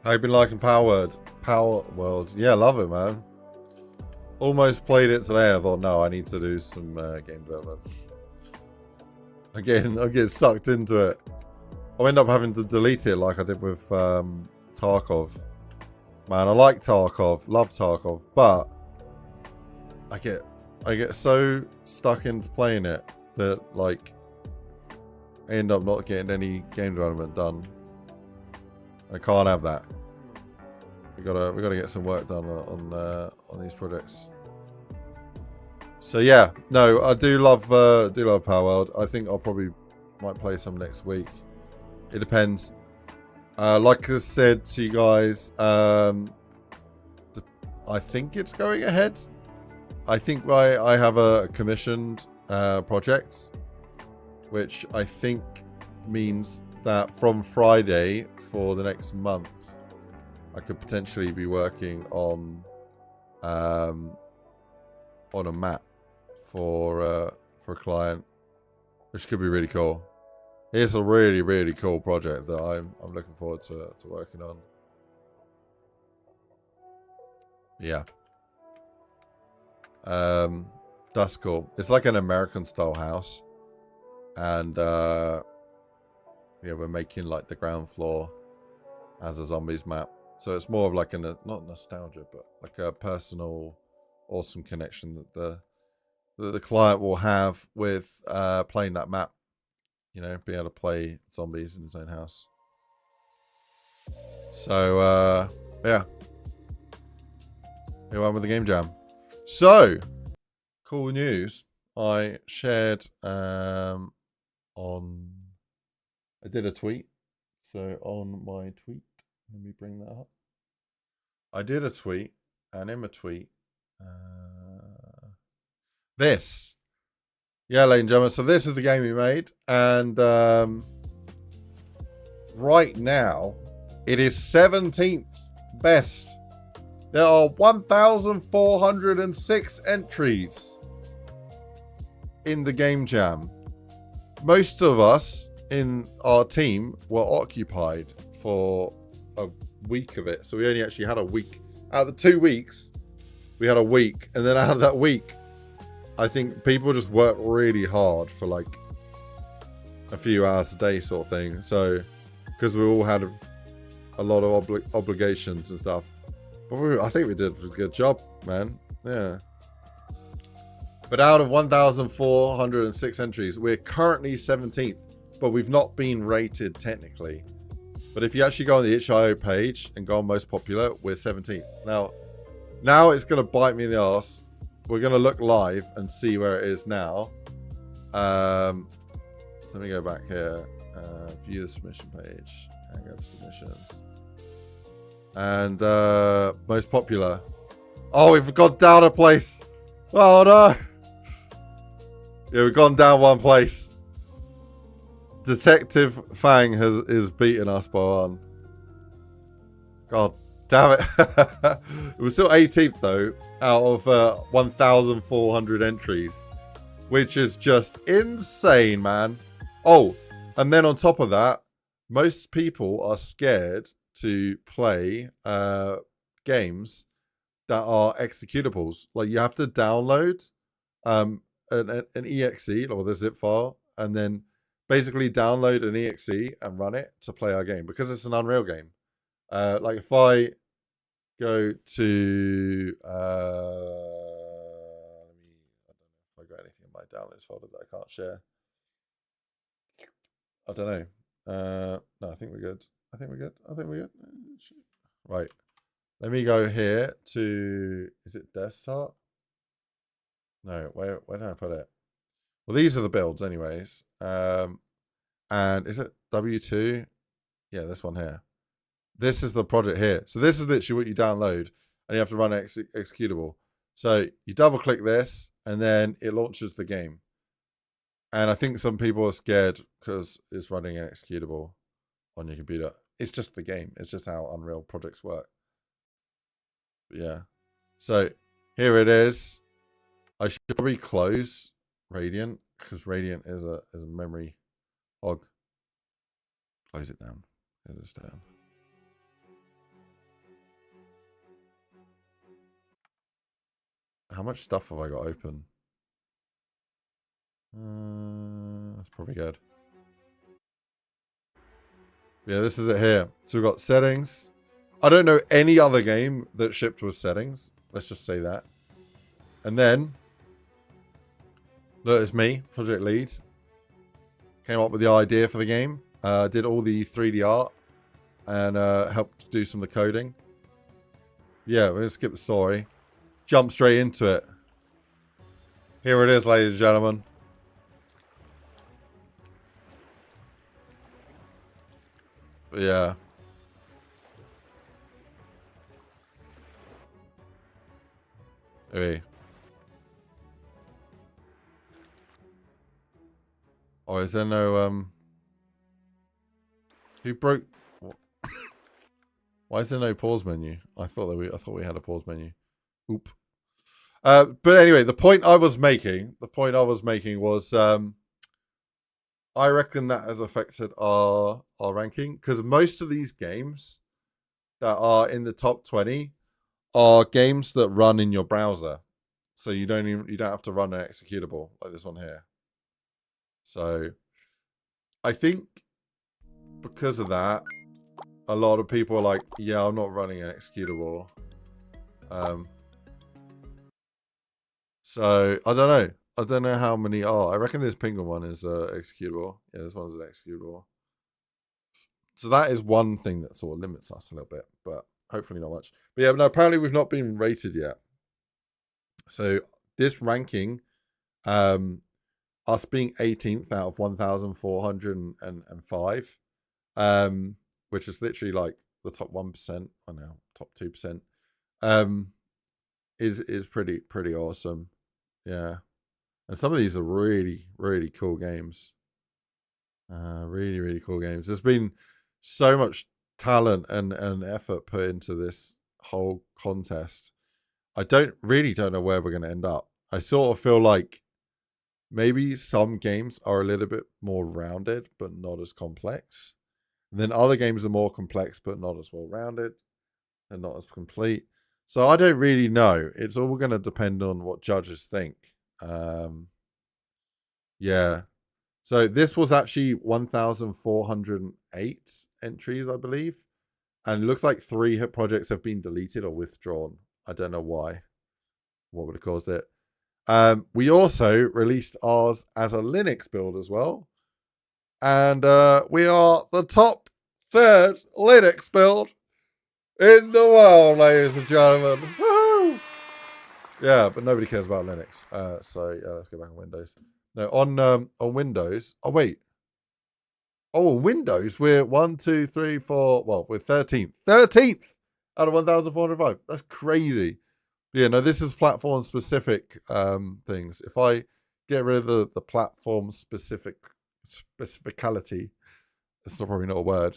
How you been liking Power World? Yeah, love it, man. Almost played it today. I thought, no, I need to do some game development. I get sucked into it. I'll end up having to delete it like I did with Tarkov. Man, I like Tarkov, love Tarkov, but I get so stuck into playing it that like I end up not getting any game development done. I can't have that. We gotta get some work done on these projects. So yeah, no, I do love Power World. I think I'll probably might play some next week. It depends. Like I said to you guys, I think it's going ahead. I think I have a commissioned project, which I think means that from Friday for the next month, I could potentially be working on a map for a client, which could be really cool. It's a really, really cool project that I'm looking forward to working on. Yeah. That's cool. It's like an American style house. And yeah, we're making like the ground floor as a zombies map. So it's more of like a, not nostalgia, but like a personal, awesome connection that the client will have with playing that map. You know, being able to play zombies in his own house. So yeah. Here I am with the game jam. So cool news. I shared I did a tweet. So on my tweet, let me bring that up. I did a tweet, and in my tweet, this. Yeah, ladies and gentlemen, so this is the game we made, and right now, it is 17th best. There are 1,406 entries in the game jam. Most of us in our team were occupied for a week of it. So we only actually had a week. Out of the 2 weeks, we had a week. And then out of that week, I think people just worked really hard for like a few hours a day sort of thing. So, because we all had a lot of obligations and stuff. But I think we did a good job, man. Yeah. But out of 1,406 entries, we're currently 17th. But we've not been rated technically. But if you actually go on the itch.io page and go on most popular, we're 17th. Now it's going to bite me in the ass. We're going to look live and see where it is now. So let me go back here. View the submission page. And go to submissions. And most popular. Oh, we've gone down a place. Oh, no. Yeah, we've gone down one place. Detective Fang is beating us by 1. God damn it. It was still 18th though, out of 1,400 entries, which is just insane, man. Oh, and then on top of that, most people are scared to play games that are executables. Like you have to download an exe or the zip file, and then basically download an exe and run it to play our game because it's an Unreal game. Like if I go to I don't know if I got anything in my downloads folder that I can't share. I don't know. No, I think we're good. I think we're good. Right. Let me go here to, is it desktop? No, where did I put it? Well, these are the builds anyways. And is it W2? Yeah, this one here. This is the project here. So this is literally what you download and you have to run executable. So you double click this and then it launches the game. And I think some people are scared because it's running an executable on your computer. It's just the game. It's just how Unreal projects work. But yeah. So here it is. I should probably close Radiant because Radiant is a memory hog. Close it down. Close this down. How much stuff have I got open? That's probably good. Yeah, this is it here. So we've got settings. I don't know any other game that shipped with settings. Let's just say that. And then, look, it's me, project lead. Came up with the idea for the game. Did all the 3D art. And helped do some of the coding. Yeah, we're going to skip the story. Jump straight into it. Here it is, ladies and gentlemen. But yeah. Hey. Oh, is there no who broke? Why is there no pause menu? I thought we had a pause menu. Oop. But anyway, the point I was making was I reckon that has affected our ranking because most of these games that are in the top 20 are games that run in your browser, so you don't have to run an executable like this one here. So I think because of that, a lot of people are like, yeah, I'm not running an executable. So I don't know. I don't know how many are. I reckon this Penguin one is executable. Yeah, this one's executable. So that is one thing that sort of limits us a little bit, but hopefully not much. But yeah, no, apparently we've not been rated yet. So this ranking, us being 18th out of 1,405, which is literally like the top 1%, I know, top 2%, is pretty awesome. Yeah. And some of these are really, really cool games. Really, really cool games. There's been so much talent and effort put into this whole contest. I really don't know where we're going to end up. I sort of feel like maybe some games are a little bit more rounded, but not as complex. And then other games are more complex, but not as well rounded and not as complete. So I don't really know. It's all going to depend on what judges think. Yeah. So this was actually 1,408 entries, I believe. And it looks like 3 projects have been deleted or withdrawn. I don't know why. What would have caused it? We also released ours as a Linux build as well. And we are the top 3rd Linux build in the world, ladies and gentlemen. Woo! Yeah, but nobody cares about Linux. So yeah, let's go back on Windows. No, on Windows. Oh wait. Oh, Windows. We're 1, 2, 3, 4. Well, we're 13th. 13th out of 1,405. That's crazy. Yeah, no, this is platform specific things. If I get rid of the platform specificality, it's probably not a word,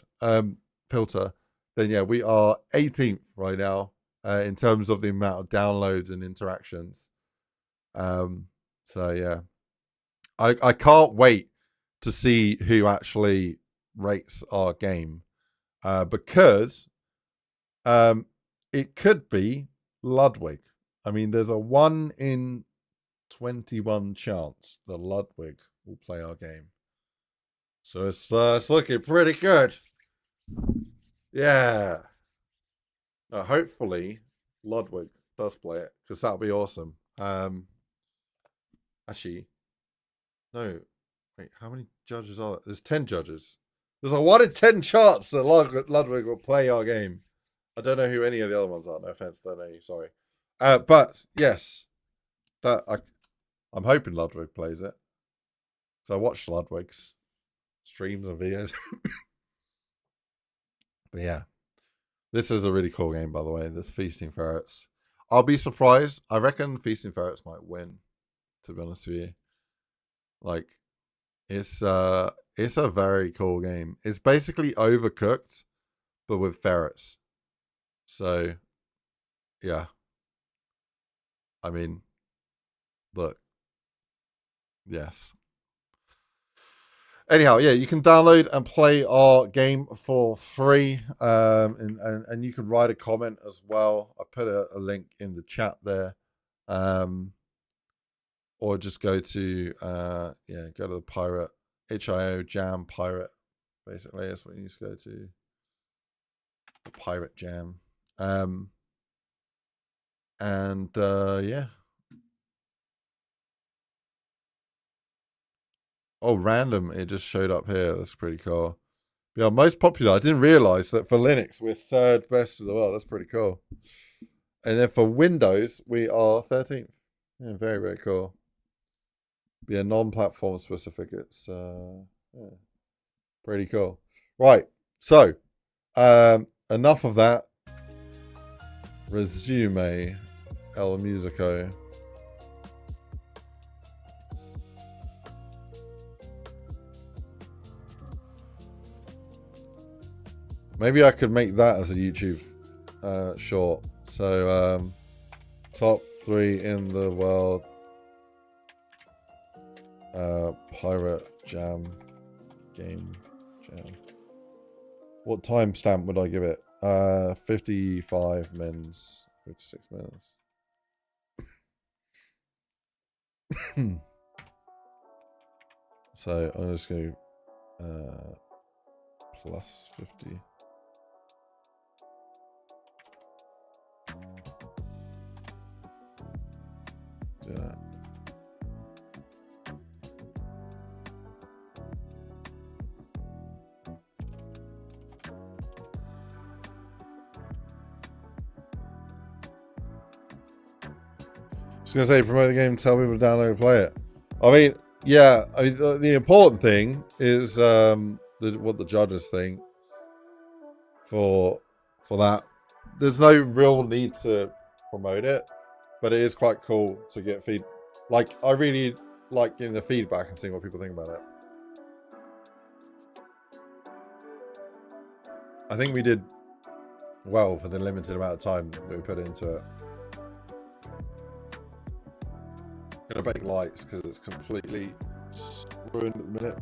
filter, then yeah, we are 18th right now in terms of the amount of downloads and interactions. So yeah, I can't wait to see who actually rates our game, because it could be Ludwig. I mean, there's a 1 in 21 chance that Ludwig will play our game. So it's looking pretty good. Yeah. Hopefully Ludwig does play it, because that'll be awesome. Actually, no. Wait, how many judges are there? There's 10 judges. There's a 1 in 10 chance that Ludwig will play our game. I don't know who any of the other ones are. No offense, don't know you. Sorry. But yes, that I'm hoping Ludwig plays it. So I watched Ludwig's streams and videos. But yeah, this is a really cool game, by the way. This Feasting Ferrets. I'll be surprised. I reckon Feasting Ferrets might win, to be honest with you. Like, it's a very cool game. It's basically Overcooked, but with ferrets. So, yeah. I mean, look. Yes. Anyhow, yeah, you can download and play our game for free, and you can write a comment as well. I put a link in the chat there, or just go to go to the pirate HIO Jam Pirate. Basically, that's what you need to go to, the Pirate Jam, and yeah. Oh, random! It just showed up here. That's pretty cool. Yeah, most popular. I didn't realize that for Linux we're 3rd best in the world. That's pretty cool. And then for Windows we are 13th. Yeah, very, very cool. Be a non-platform specific. It's pretty cool. Right. So enough of that. Resume El Musico. Maybe I could make that as a YouTube short. So, top 3 in the world pirate jam game jam. What timestamp would I give it? 55 minutes, 56 minutes. So I'm just going to plus 50. Do that. I was going to say, promote the game, tell people to download and play it. I mean, yeah, the important thing is what the judges think for that. There's no real need to promote it, but it is quite cool to get feed. Like, I really like getting the feedback and seeing what people think about it. I think we did well for the limited amount of time that we put into it. I'm gonna bake lights because it's completely ruined at the minute.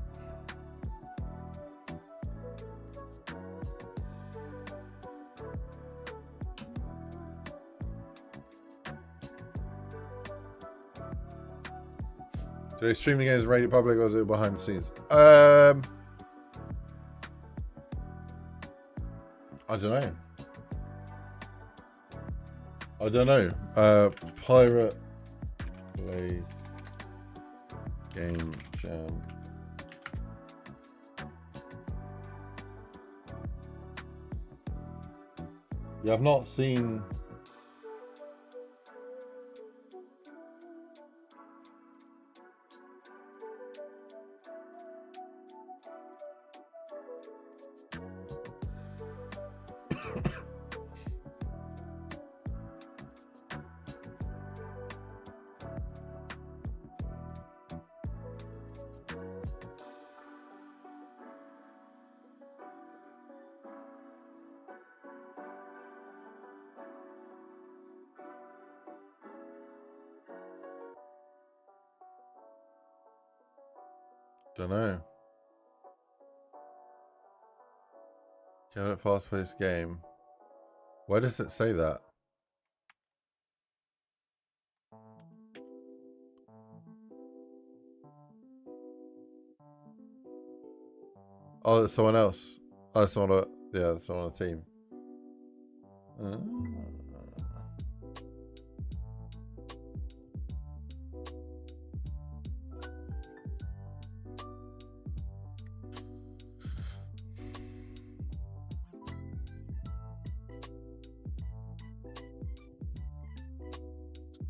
Do they stream the games rated public or is it behind the scenes? I don't know. Pirate Play Game Jam. Yeah, I've not seen. Don't know. Fast-paced game. Where does it say that? Oh, it's someone else. Oh, someone. Yeah, someone on the team.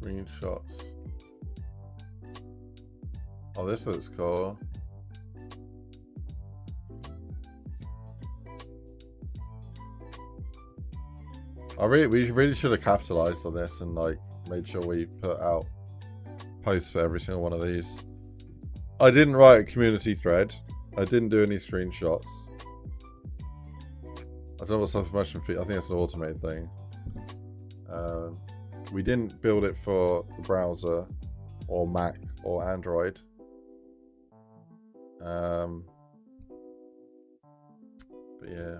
Screenshots. Oh, this looks cool. We really should have capitalized on this and like made sure we put out posts for every single one of these. I didn't write a community thread. I didn't do any screenshots. I don't know what self-promotion fee. I think it's an automated thing. We didn't build it for the browser or Mac or Android. But yeah.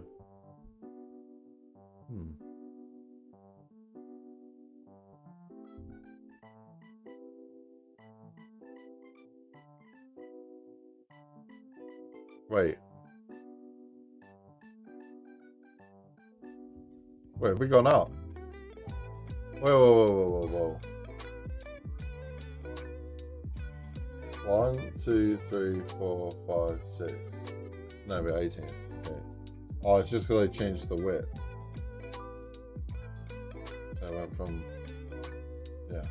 Wait, have we gone up? Whoa. 1, 2, 3, 4, 5, 6. No, we're 18. Okay. Oh, it's just because I changed the width. So I went from, yeah.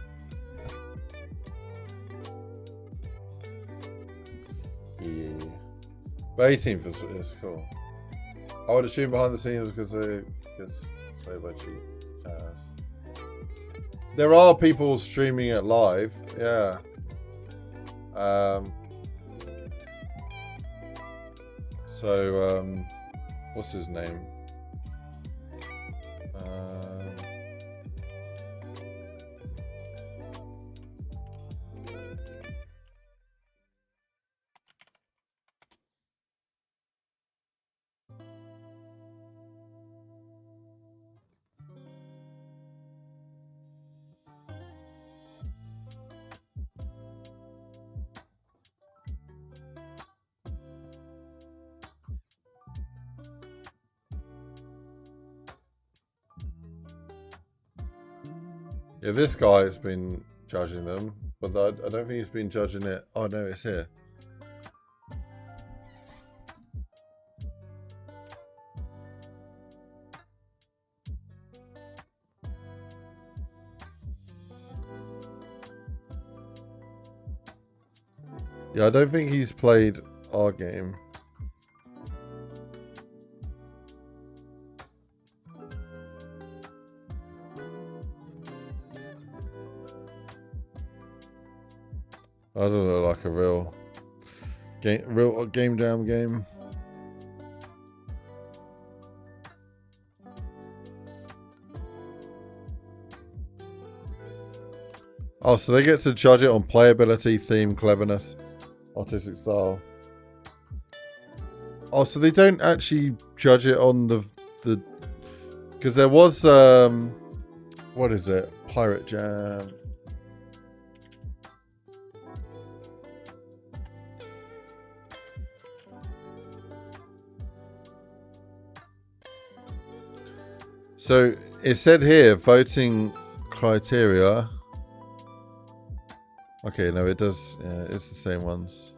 Yeah. But 18th is cool. I would assume behind the scenes because so by cheap channels. There are people streaming it live, yeah. What's his name? Yeah, this guy has been judging them, but I don't think he's been judging it. Oh no, it's here. Yeah, I don't think he's played our game. That doesn't look like a real game jam game. Oh, so they get to judge it on playability, theme, cleverness, artistic style. Oh, so they don't actually judge it on the because there was what is it? Pirate Jam. So it said here voting criteria. Okay, no, it does. Yeah, it's the same ones.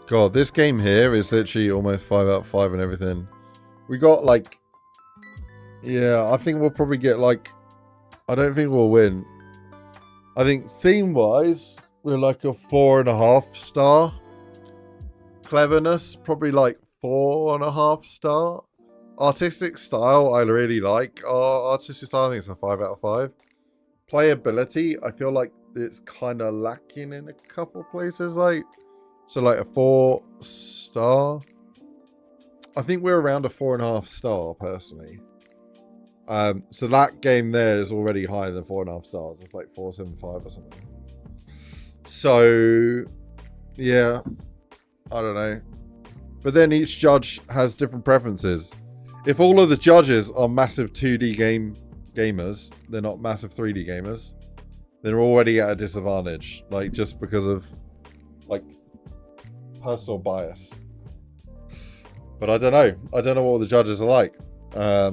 God, this game here is literally almost 5 out of 5 and everything. We got like, yeah, I think we'll probably get like, I don't think we'll win. I think theme-wise, we're like a 4.5 star. Cleverness, probably like 4.5 star. Artistic style, I really like. Artistic style, I think it's a 5 out of 5. Playability, I feel like it's kind of lacking in a couple places. Like, so like a 4 star. I think we're around a 4.5 star personally. So that game there is already higher than 4.5 stars. It's like 4.75 or something. So, yeah, I don't know. But then each judge has different preferences. If all of the judges are massive 2D gamers, they're not massive 3D gamers, they're already at a disadvantage. Like, just because of, like, personal bias. But I don't know. I don't know what the judges are like. I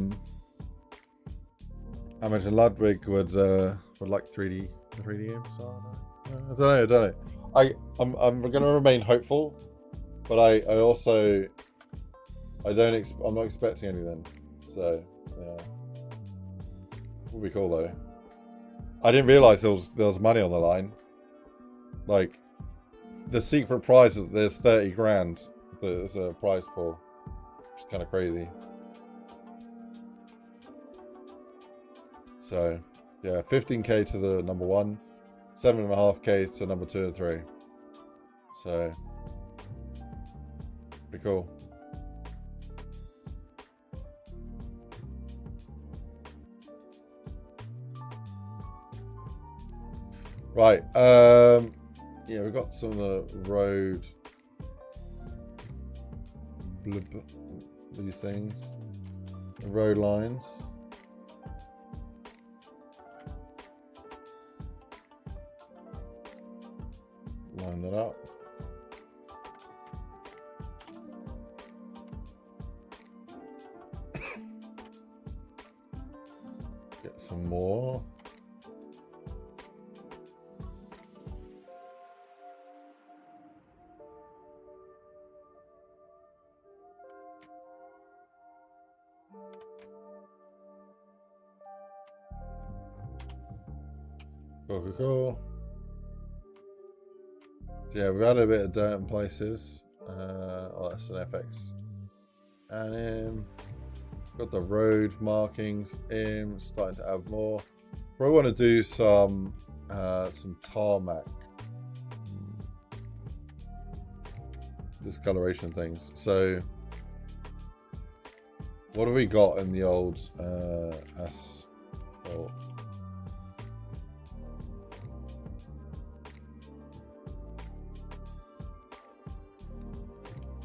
imagine Ludwig would like 3D games. I don't know. I'm gonna remain hopeful, but I'm not expecting anything. So yeah, would be cool though. I didn't realize there was money on the line. Like, the secret prize is there's 30 grand. There's a prize pool, which is kind of crazy. So, yeah, 15k to the number 1, 7.5k to number 2 and 3. So, pretty cool. Right, yeah, we've got some of the road these things, the road lines. Line that up. Get some more. Cool. Yeah, we've had a bit of dirt in places. Oh, that's an FX. And got the road markings in, starting to add more. Probably want to do some tarmac discoloration things. So, what have we got in the old asphalt?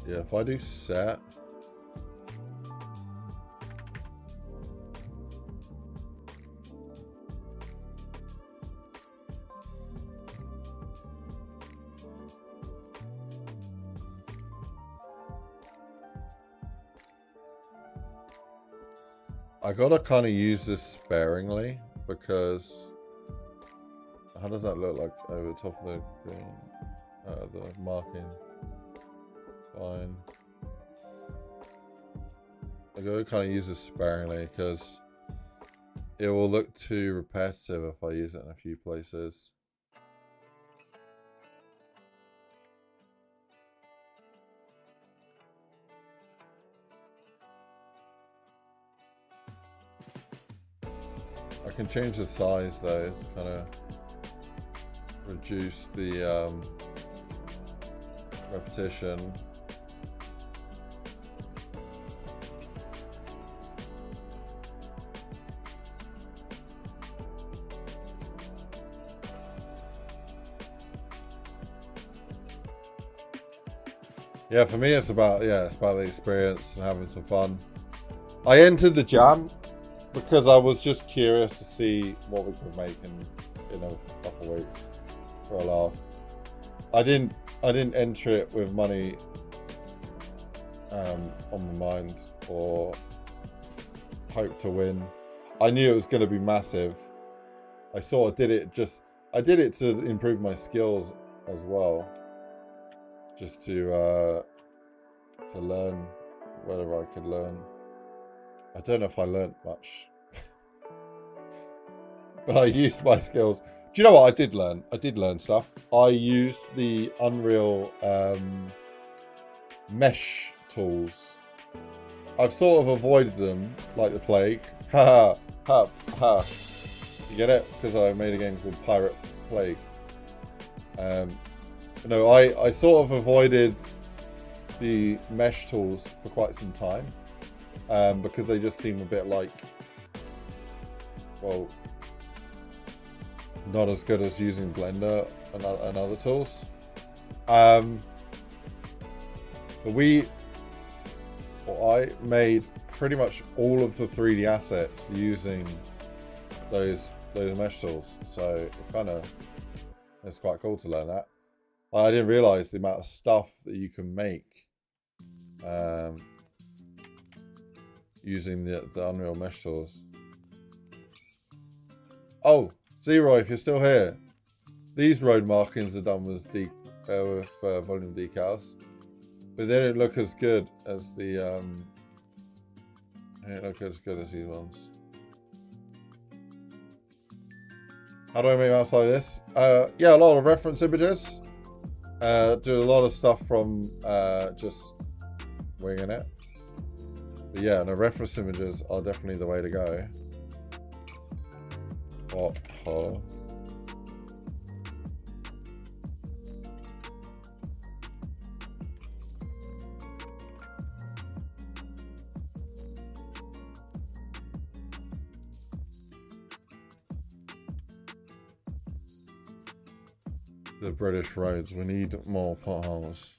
Yeah, if I do set, I gotta kind of use this sparingly, because how does that look like over the top of the marking? Fine. I gotta kind of use this sparingly because it will look too repetitive if I use it in a few places. I can change the size though to kind of reduce the repetition. Yeah, for me it's about the experience and having some fun. I entered the jam because I was just curious to see what we could make in a couple of weeks for a laugh. I didn't I didn't enter it with money on my mind or hope to win. I knew it was going to be massive. I sort of did it I did it to improve my skills as well, just to learn whatever I could learn. I don't know if I learned much, but I used my skills. Do you know what I did learn? I did learn stuff. I used the Unreal mesh tools. I've sort of avoided them like the plague. Ha ha ha. You get it? Because I made a game called Pirate Plague. No, I sort of avoided the mesh tools for quite some time. Because they just seem a bit like, well, not as good as using Blender and other tools. But I made pretty much all of the 3D assets using those mesh tools. So it's quite cool to learn that. I didn't realize the amount of stuff that you can make using the Unreal mesh tools. Oh, Zero, if you're still here, these road markings are done with volume decals, but they don't look as good as the they don't look as good as these ones. How do I make maps like this? Yeah, a lot of reference images. Do a lot of stuff from just winging it. But yeah, no, reference images are definitely the way to go. Oh. The British roads, we need more potholes.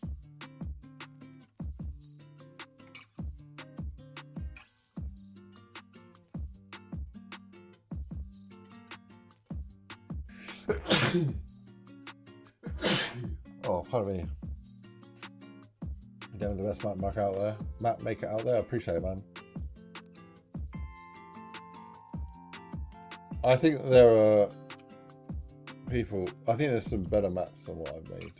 Oh, pardon me. You're doing the best map out there. Make it out there. I appreciate it, man. I think there are people. I think there's some better maps than what I've made.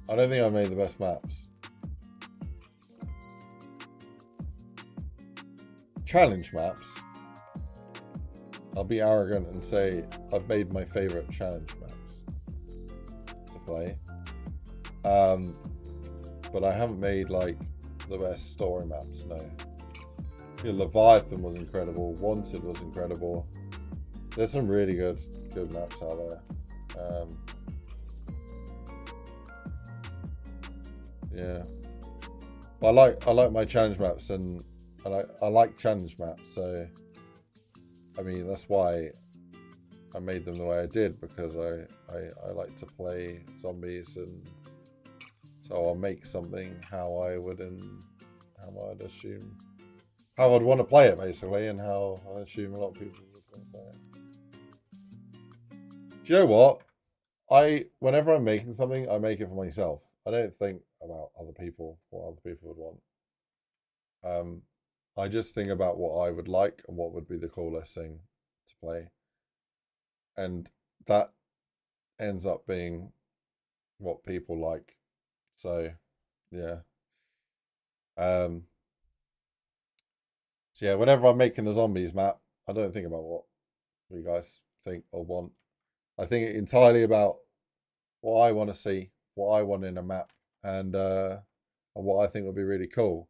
I don't think I made the best maps. Challenge maps. I'll be arrogant and say I've made my favorite challenge maps to play. But I haven't made like the best story maps, no. Yeah, Leviathan was incredible. Wanted was incredible. There's some really good maps out there. Yeah, but I like my challenge maps, and I like challenge maps. So I mean, that's why I made them the way I did, because I like to play zombies, and so I'll make something how I'd assume. How I'd want to play it, basically, and how I assume a lot of people would want to play it. Do you know what? Whenever I'm making something, I make it for myself. I don't think about other people, what other people would want. I just think about what I would like and what would be the coolest thing to play. And that ends up being what people like. So, yeah. So yeah, whenever I'm making a zombies map, I don't think about what you guys think or want. I think entirely about what I want to see, what I want in a map, and what I think would be really cool.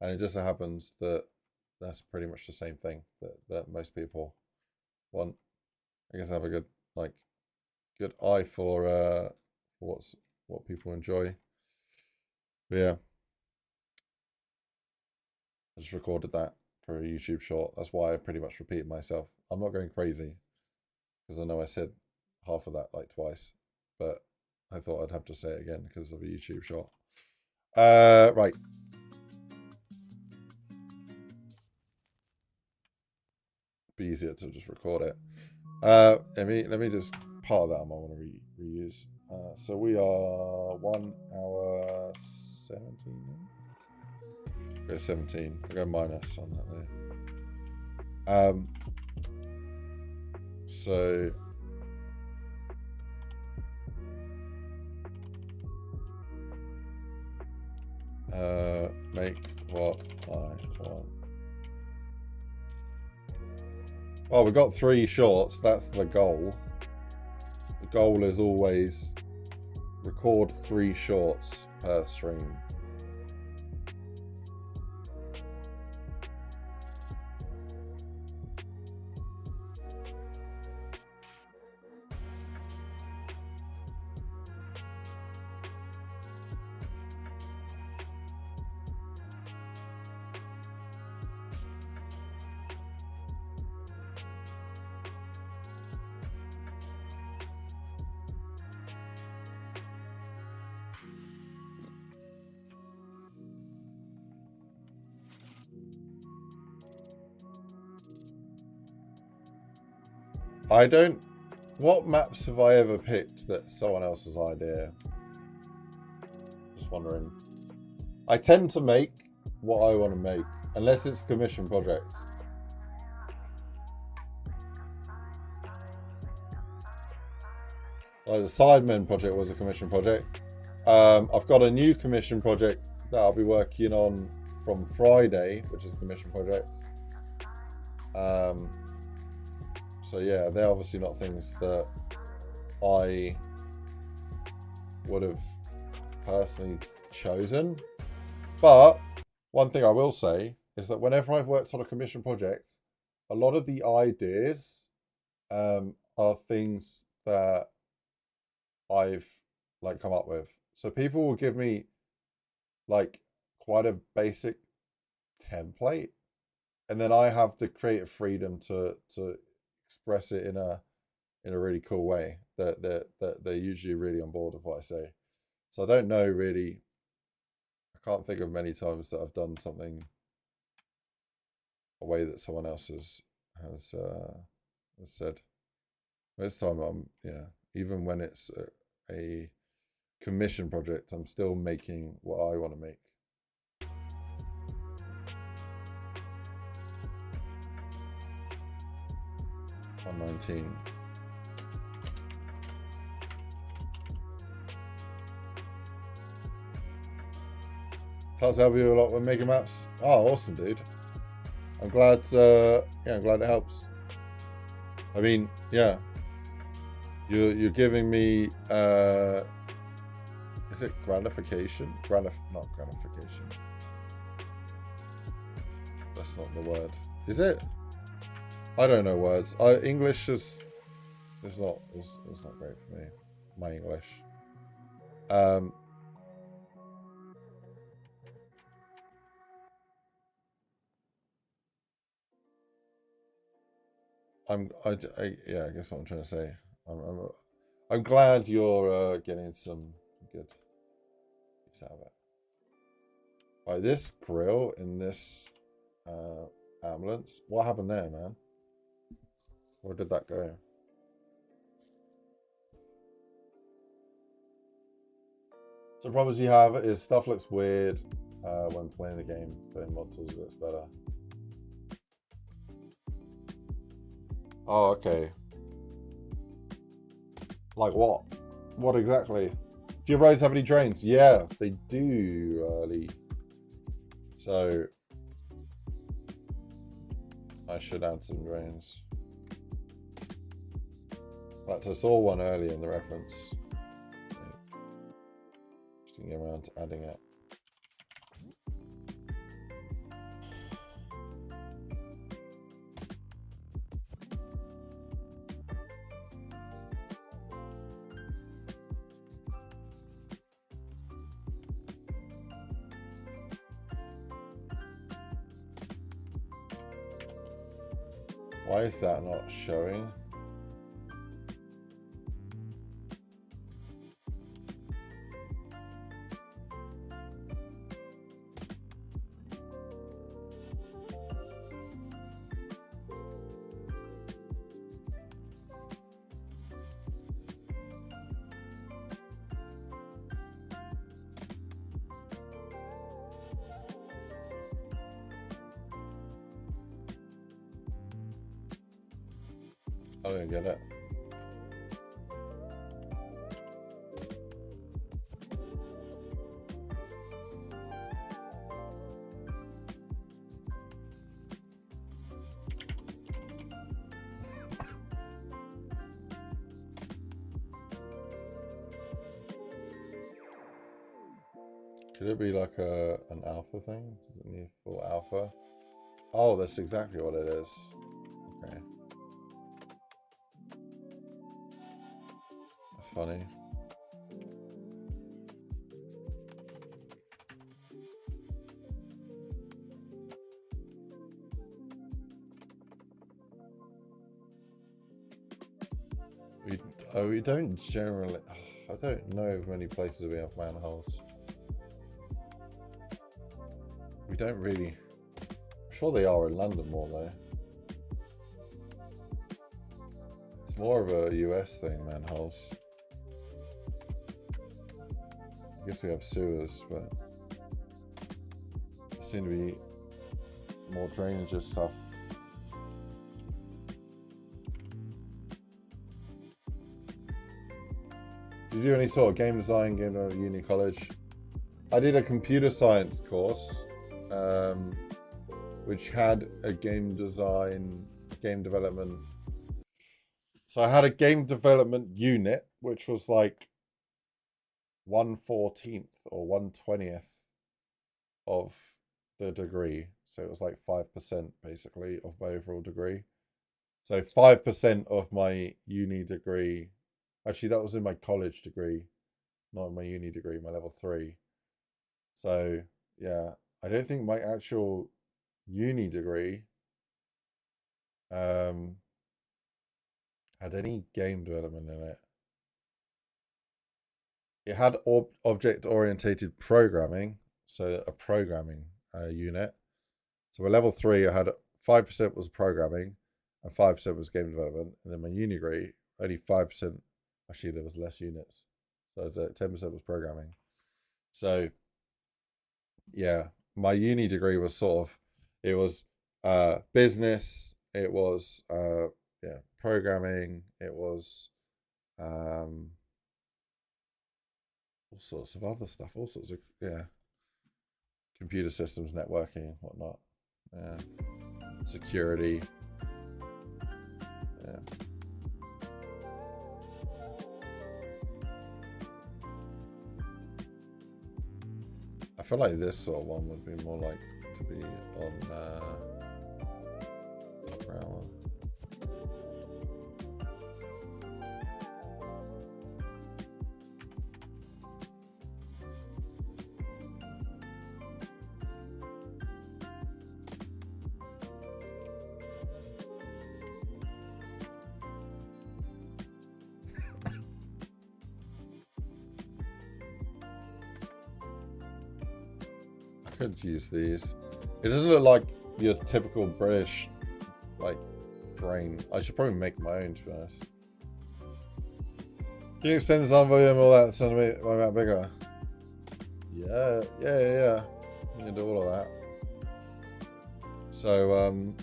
And it just so happens that that's pretty much the same thing that most people want. I guess I have a good eye for what people enjoy. But yeah, I just recorded that for a YouTube short. That's why I pretty much repeated myself. I'm not going crazy, because I know I said half of that like twice, but I thought I'd have to say it again because of a YouTube short. Right. Be easier to just record it. Let me just part of that I want to reuse. So we are 1 hour 17. Go 17. We'll go minus on that there. So make what I want. Well, we got 3 shorts. That's the goal. The goal is always record 3 shorts per stream. I don't... What maps have I ever picked that's someone else's idea? Just wondering. I tend to make what I want to make, unless it's commission projects. Like the Sidemen project was a commission project. I've got a new commission project that I'll be working on from Friday, which is a commission project. So yeah, they're obviously not things that I would have personally chosen. But one thing I will say is that whenever I've worked on a commission project, a lot of the ideas are things that I've like come up with. So people will give me like quite a basic template, and then I have the creative freedom to express it in a really cool way that they're usually really on board with what I say. So I don't know really. I can't think of many times that I've done something a way that someone else has said. This time even when it's a commission project, I'm still making what I want to make. On 19. Does help you a lot when making maps. Oh, awesome, dude. I'm glad. I'm glad it helps. I mean, yeah. You're giving me. Is it gratification? Not gratification. That's not the word. Is it? I don't know words. English is. It's not great for me. My English. I guess what I'm trying to say. I'm glad you're getting some good use out of it. Right, this grill in this ambulance. What happened there, man? Where did that go? So the problems you have is stuff looks weird when playing the game, but in mod tools it looks better. Oh, okay. Like what? What exactly? Do your roads have any drains? Yeah, they do, early. So I should add some drains. But I saw one early in the reference. Just didn't get around to adding it. Why is that not showing? I don't get it. Could it be like an alpha thing? Does it need full alpha? Oh, that's exactly what it is. Okay. That's funny. We don't generally... I don't know of many places we have manholes. We don't really... I'm sure they are in London more though. It's more of a US thing, manholes. I guess we have sewers, but there seem to be more drainage and stuff. Did you do any sort of game design, game at uni, college? I did a computer science course, which had a game design, game development. So I had a game development unit, which was like 1/14 or 1/20 of the degree. So it was like 5% basically of my overall degree. So 5% of my uni degree. Actually, that was in my college degree, not in my uni degree, my level 3. So, yeah, I don't think my actual uni degree had any game development in it. It had object-oriented programming, so a programming unit. So, a level 3, I had 5% was programming and 5% was game development. And then my uni degree, only 5%. Actually, there was less units, so 10% was programming. So, yeah, my uni degree was sort of, it was business, it was programming, it was all sorts of other stuff, all sorts of computer systems, networking, whatnot, security, yeah. I feel like this sort of one would be more like to be on ground. Could use these. It doesn't look like your typical British like drain. I should probably make my own, to be honest. Can you extend the sound volume all that sound amount bigger? Yeah. You can do all of that. So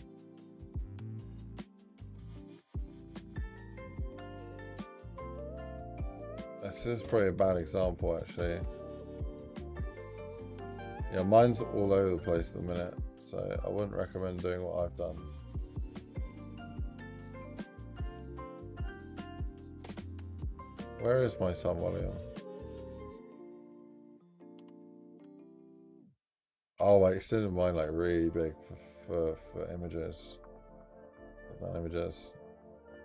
this is probably a bad example actually. Yeah, mine's all over the place at the minute, so I wouldn't recommend doing what I've done. Where is my sound volume? Oh, I extended mine like really big for images. Images.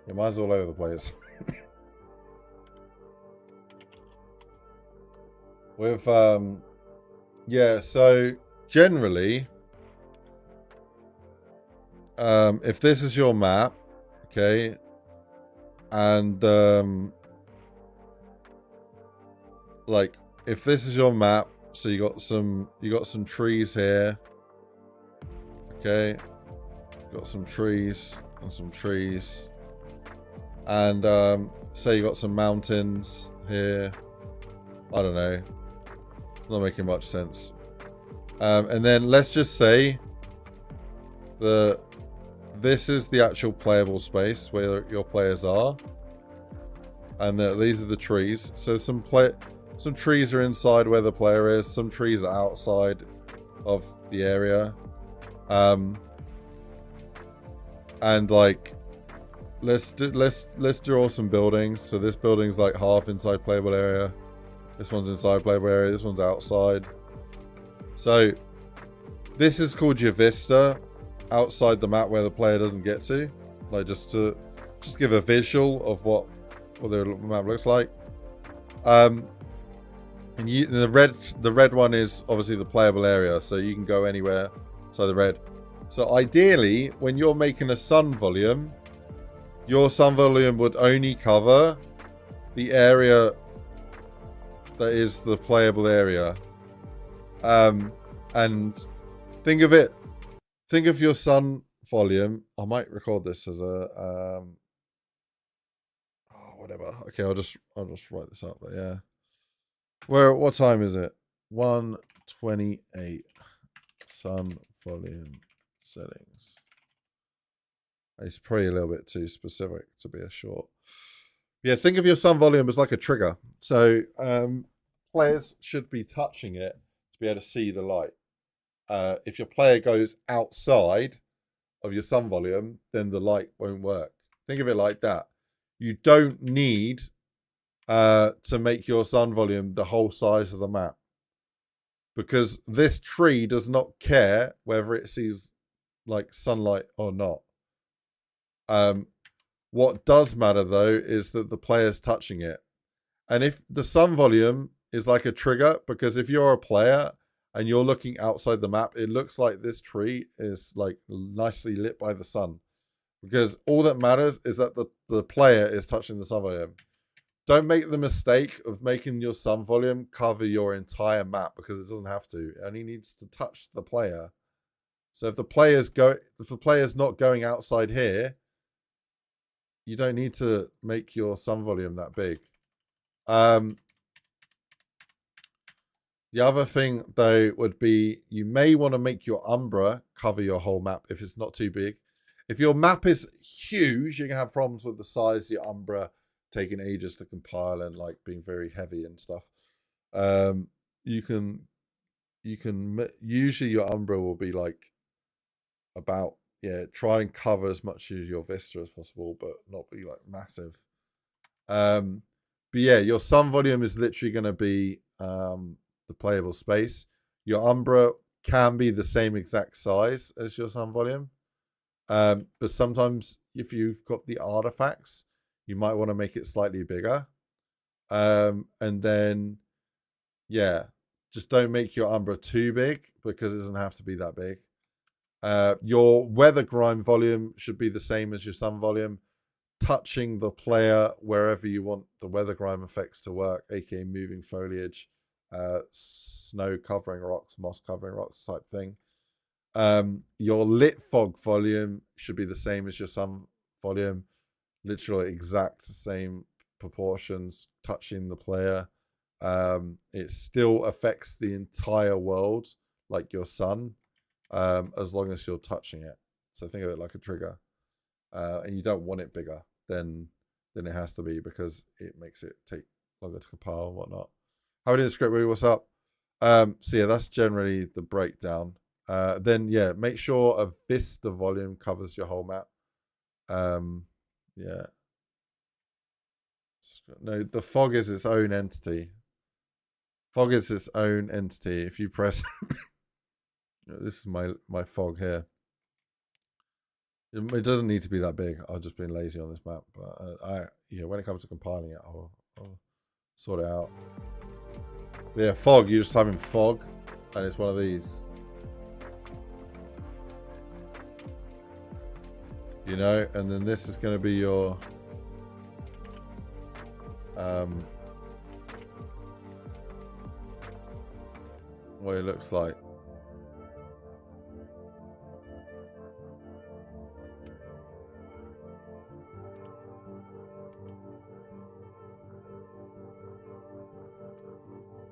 Yeah, mine's all over the place. With yeah, so generally, if this is your map, okay, and like if this is your map, so you got some trees here, okay, got some trees and some trees, and say you got some mountains here. I don't know. Not making much sense. And then let's just say the this is the actual playable space where your players are. And these are the trees. So some trees are inside where the player is. Some trees are outside of the area. And like, let's draw some buildings. So this building's like half inside playable area. This one's inside playable area. This one's outside. So this is called your vista, outside the map where the player doesn't get to. Like just give a visual of what the map looks like. And the red one is obviously the playable area, so you can go anywhere. So the red. So ideally, when you're making a sun volume, your sun volume would only cover the area that is the playable area. And think of your sun volume. I might record this as a whatever. Okay, I'll just write this up. But yeah, what time is it? 1:28. Sun volume settings. It's probably a little bit too specific to be a short. Yeah, think of your sun volume as like a trigger. So players should be touching it to be able to see the light. If your player goes outside of your sun volume, then the light won't work. Think of it like that. You don't need to make your sun volume the whole size of the map, because this tree does not care whether it sees like sunlight or not. What does matter though is that the player's touching it. And if the sun volume is like a trigger, because if you're a player and you're looking outside the map, it looks like this tree is like nicely lit by the sun. Because all that matters is that the player is touching the sun volume. Don't make the mistake of making your sun volume cover your entire map, because it doesn't have to. It only needs to touch the player. So if the player's not going outside here, you don't need to make your sun volume that big. The other thing though would be, you may want to make your umbra cover your whole map if it's not too big. If your map is huge, you're gonna have problems with the size of your umbra taking ages to compile and like being very heavy and stuff. You can usually your umbra will be like about, try and cover as much of your vista as possible, but not be like massive. But yeah, your sun volume is literally going to be the playable space. Your umbra can be the same exact size as your sun volume, but sometimes if you've got the artifacts, you might want to make it slightly bigger. And then just don't make your umbra too big, because it doesn't have to be that big. Your weather grime volume should be the same as your sun volume, touching the player wherever you want the weather grime effects to work, aka moving foliage, snow covering rocks, moss covering rocks type thing. Your lit fog volume should be the same as your sun volume, literally exact same proportions, touching the player. It still affects the entire world like your sun, as long as you're touching it. So think of it like a trigger, and you don't want it bigger than it has to be, because it makes it take longer to compile and whatnot. How it is, script, what's up? So yeah, that's generally the breakdown. Then make sure a vista volume covers your whole map. No, the fog is its own entity. Fog is its own entity. If you press this is my fog here. It doesn't need to be that big. I've just been lazy on this map, but when it comes to compiling it, I'll sort it out. But yeah, fog. You just type in fog, and it's one of these. And then this is going to be your what it looks like.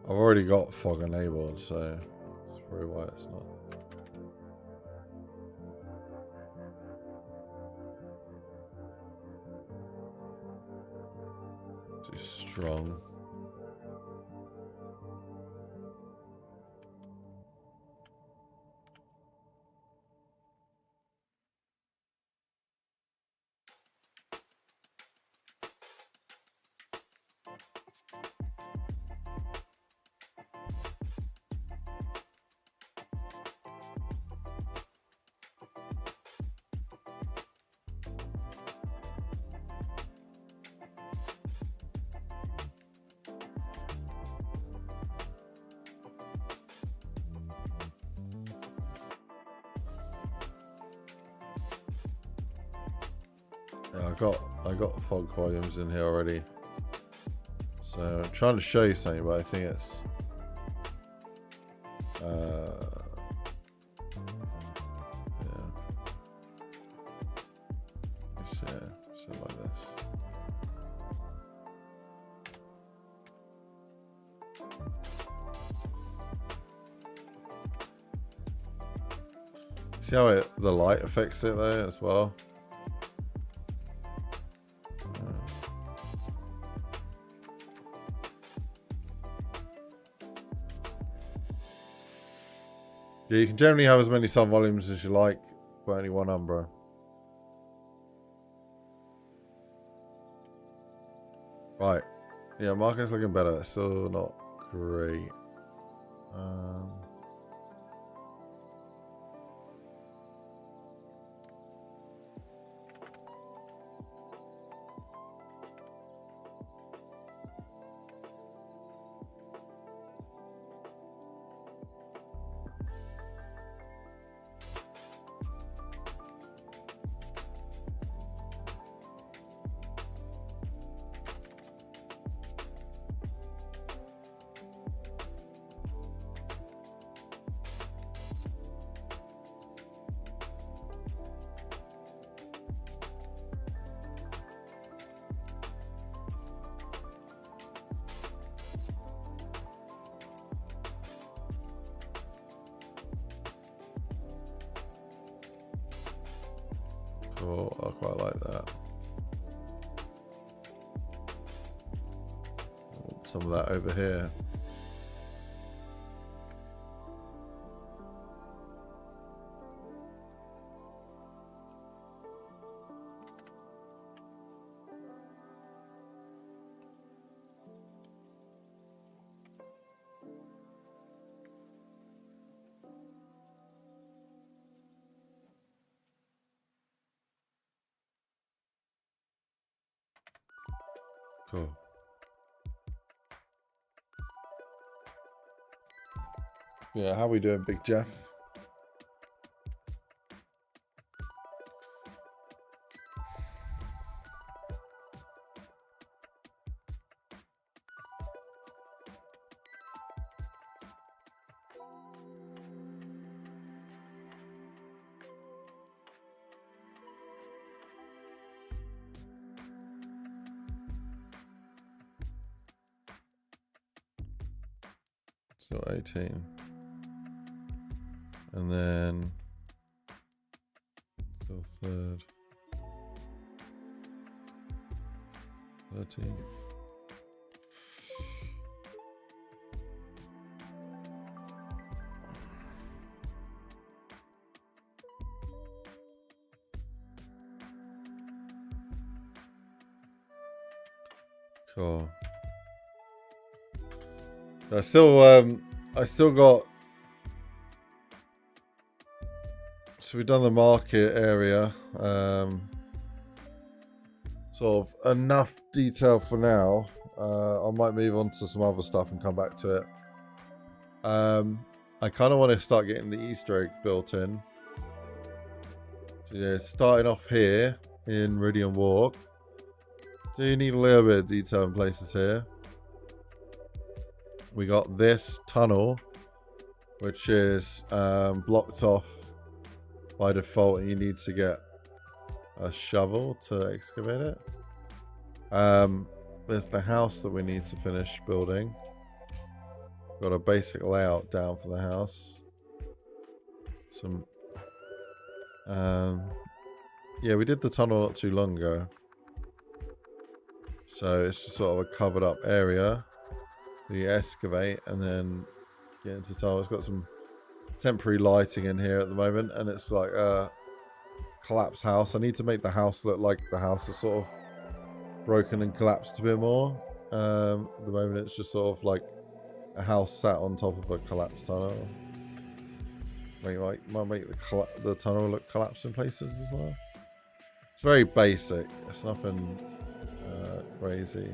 I've already got fog enabled, so that's probably why it's not. Too strong. Yeah, I got fog volumes in here already. So I'm trying to show you something, but I think it's so like this. See how the light affects it though as well. Yeah, you can generally have as many sun volumes as you like, but only one umbra. Right. Yeah, market's looking better. Still not great. Cool, I quite like that. Some of that over here. Cool. Yeah, how we doing, Big Jeff? So 18. And then still third. 13. Cool. I still got. So we've done the market area. Sort of enough detail for now. I might move on to some other stuff and come back to it. I kind of want to start getting the Easter egg built in. So yeah, starting off here in Meridian Walk. Do you need a little bit of detail in places here? We got this tunnel, which is blocked off by default, and you need to get a shovel to excavate it. There's the house that we need to finish building. Got a basic layout down for the house. Some yeah, we did the tunnel not too long ago. So it's just sort of a covered up area. You excavate and then get into tunnel. It's got some temporary lighting in here at the moment, and it's like a collapsed house. I need to make the house look like the house is sort of broken and collapsed a bit more. At the moment it's just sort of like a house sat on top of a collapsed tunnel. Might make the tunnel look collapsed in places as well. It's very basic. It's nothing crazy.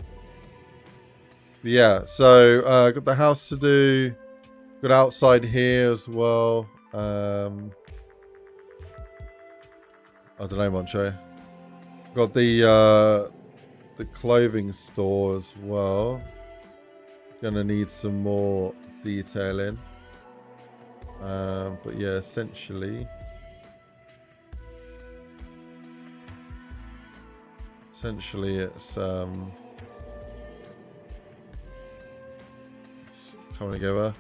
But yeah, so got the house to do. Got outside here as well. I don't know, Moncho. Got the clothing store as well. Gonna need some more detailing. But yeah, essentially it's coming together.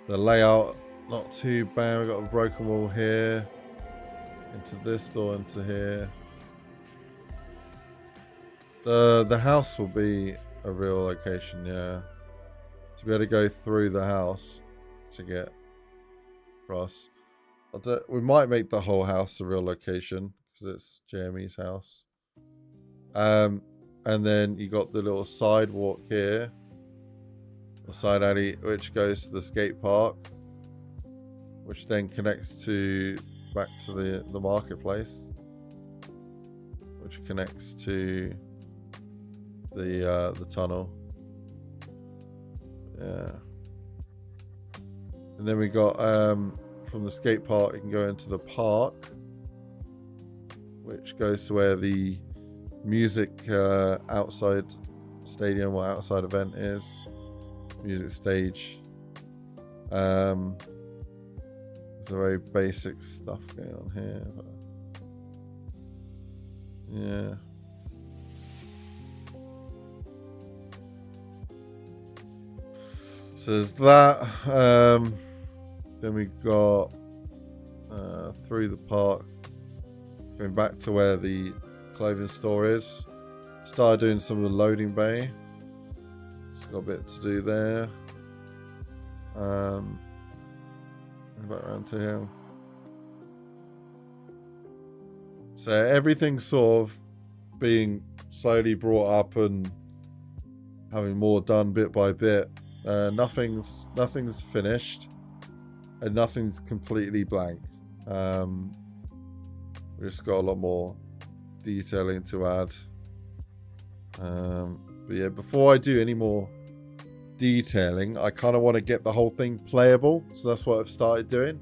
The layout not too bad. We've got a broken wall here, into this door, into here. The house will be a real location, yeah. To be able to go through the house to get across. We might make the whole house a real location because it's JME's house. And then you got the little sidewalk here, the side alley, which goes to the skate park, which then connects to back to the marketplace, which connects to the tunnel. Yeah. And then we got from the skate park you can go into the park, which goes to where the music outside stadium or outside event is. Music stage. There's a very basic stuff going on here. But yeah. So there's that. Then we got through the park, going back to where the clothing store is. Started doing some of the loading bay. It's got a bit to do there. Back around to him. So everything's sort of being slowly brought up and having more done bit by bit. Nothing's finished, and nothing's completely blank. We just got a lot more detailing to add. But yeah, before I do any more detailing, I kind of want to get the whole thing playable, so that's what I've started doing.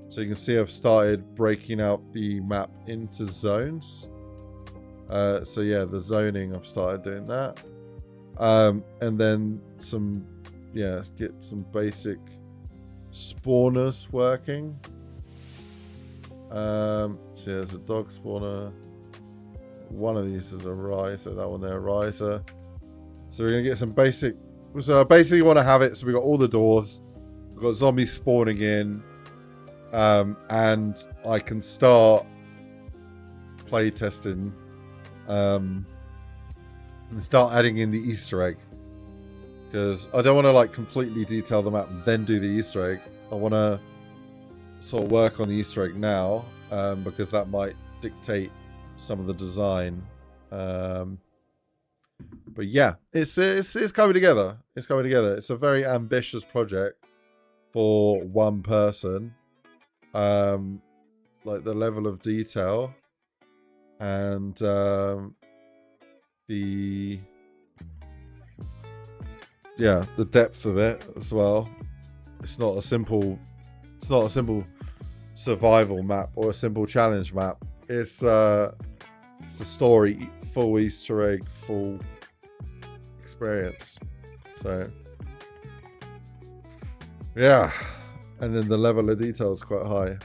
So you can see I've started breaking out the map into zones. So yeah, the zoning, I've started doing that. And then get some basic spawners working. So there's a dog spawner. One of these is a riser, that one there, a riser. So we're gonna get some basic. So I basically want to have it so we got all the doors, we've got zombies spawning in, and I can start play testing, and start adding in the Easter egg, because I don't want to like completely detail the map and then do the Easter egg. I want to sort of work on the Easter egg now, because that might dictate some of the design. But yeah, it's coming together. It's coming together. It's a very ambitious project for one person. Like the level of detail and the depth of it as well. It's not a simple survival map or a simple challenge map. It's a story, full Easter egg, full experience. So yeah, and then the level of detail is quite high.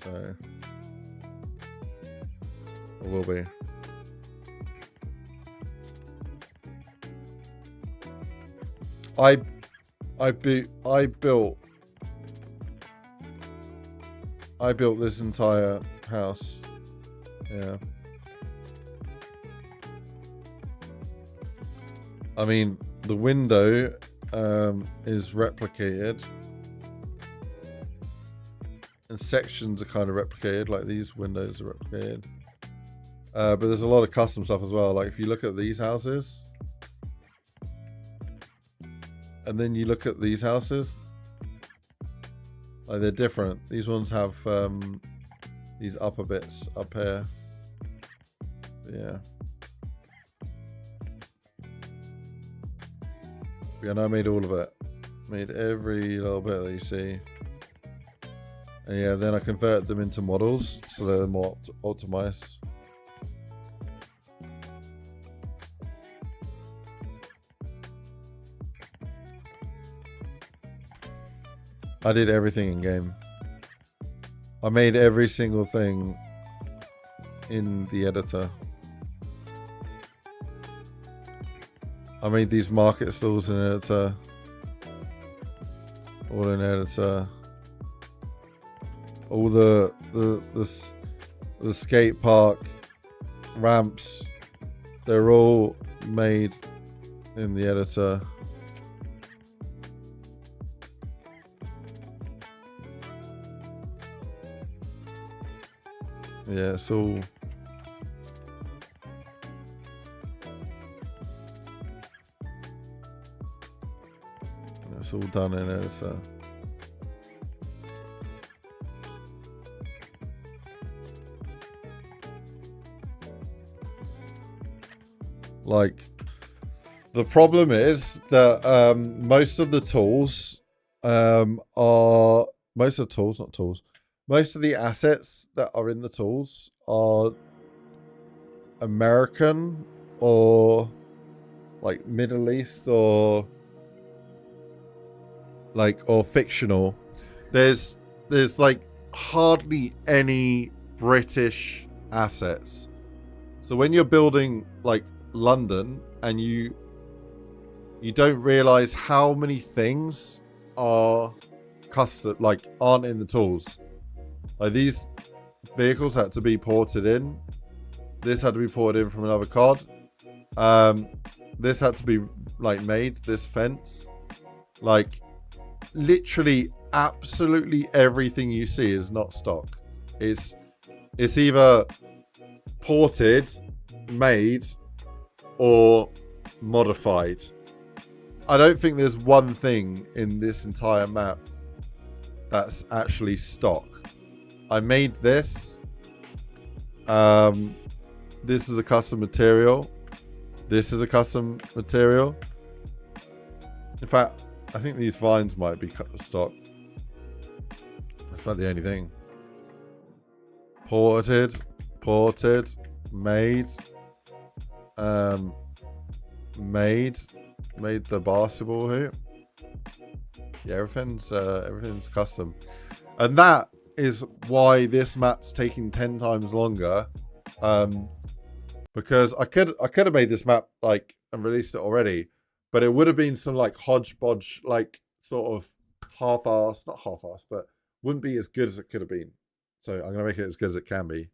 So it will be. I built this entire house. Yeah. I mean, the window is replicated. And sections are kind of replicated, like these windows are replicated. But there's a lot of custom stuff as well. Like if you look at these houses, and then you look at these houses, like they're different. These ones have these upper bits up here. Yeah. And I made all of it. Made every little bit that you see. And yeah, then I convert them into models so they're more optimized. I did everything in game. I made every single thing in the editor. I made these market stalls in editor. All in editor. All the skate park ramps, they're all made in the editor. Yeah, it's all done in editor. Like, the problem is that most of the tools most of the assets that are in the tools are American or like Middle East or fictional. There's like hardly any British assets. So when you're building like London and you don't realize how many things are custom, like aren't in the tools. Like these vehicles had to be ported in. This had to be ported in from another COD. This had to be like made, this fence. Like literally absolutely everything you see is not stock. It's either ported, made, or modified. I don't think there's one thing in this entire map that's actually stock. I made this. This is a custom material. This is a custom material. In fact, I think these vines might be stock. That's about the only thing. Ported, made, made the basketball hoop. Yeah, everything's custom, and that is why this map's taking 10 times longer. Because I could have made this map like and released it already, but it would have been some like hodgepodge, like sort of half-assed, not half-assed, but wouldn't be as good as it could have been. So I'm gonna make it as good as it can be.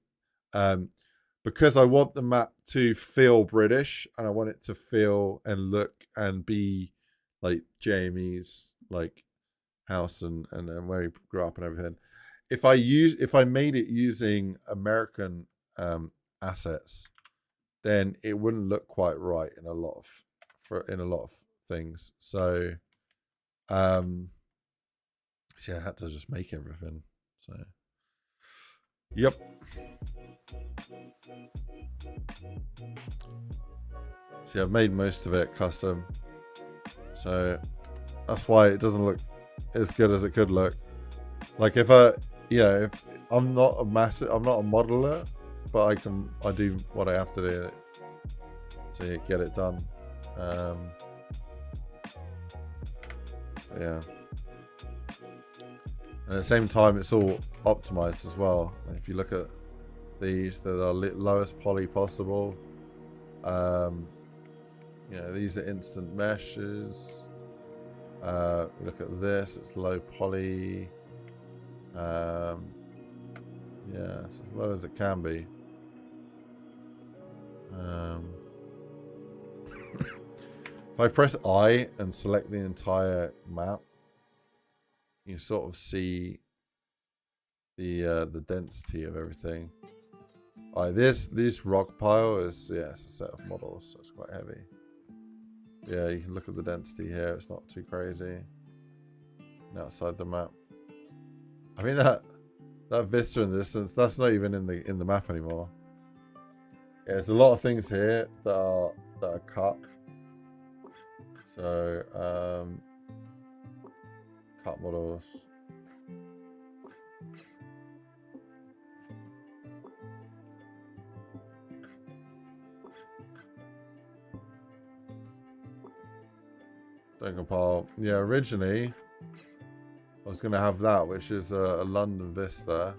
Because I want the map to feel British and I want it to feel and look and be like JME's like house and where he grew up and everything. If I made it using American assets, then it wouldn't look quite right in a lot of things. So yeah, I had to just make everything. So yep. See, I've made most of it custom, so that's why it doesn't look as good as it could look. Like if I'm not a modeler, but I do what I have to do to get it done. Yeah. And at the same time, it's all optimized as well. And if you look at these, they're the lowest poly possible. These are instant meshes. Look at this, it's low poly. Yeah, it's as low as it can be. If I press I and select the entire map, you sort of see the density of everything. Alright, this rock pile is, yeah, it's a set of models, so it's quite heavy. Yeah, you can look at the density here, it's not too crazy. And outside the map. I mean that vista in the distance, that's not even in the map anymore. Yeah, there's a lot of things here that are cut. So cut models. Don't compile. Yeah, originally I was going to have that, which is a London Vista.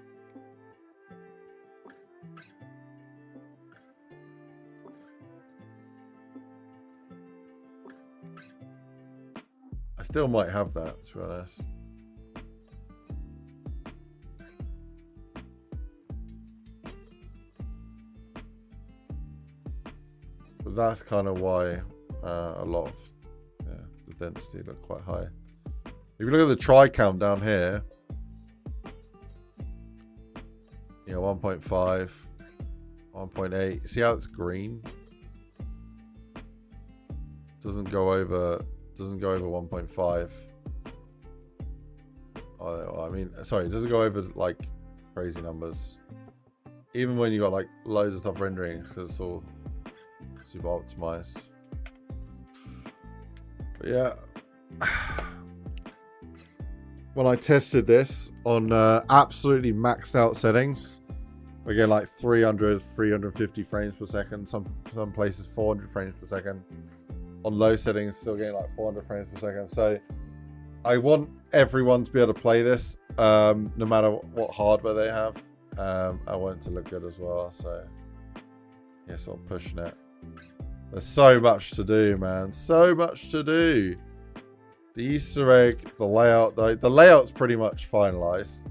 I still might have that, to be honest. But that's kind of why a lot of the density look quite high. If you look at the tri-cam down here, you know, 1.5, 1.8. See how it's green? Doesn't go over 1.5. Oh, I mean, sorry, it doesn't go over like crazy numbers. Even when you got like loads of stuff rendering, because it's all super optimized. But yeah. When I tested this on absolutely maxed out settings, we get like 300, 350 frames per second. Some places 400 frames per second. On low settings, still getting like 400 frames per second. So I want everyone to be able to play this, no matter what hardware they have. I want it to look good as well. So yeah, sort of pushing it. There's so much to do, man. So much to do. The Easter egg, the layout, the layout's pretty much finalized.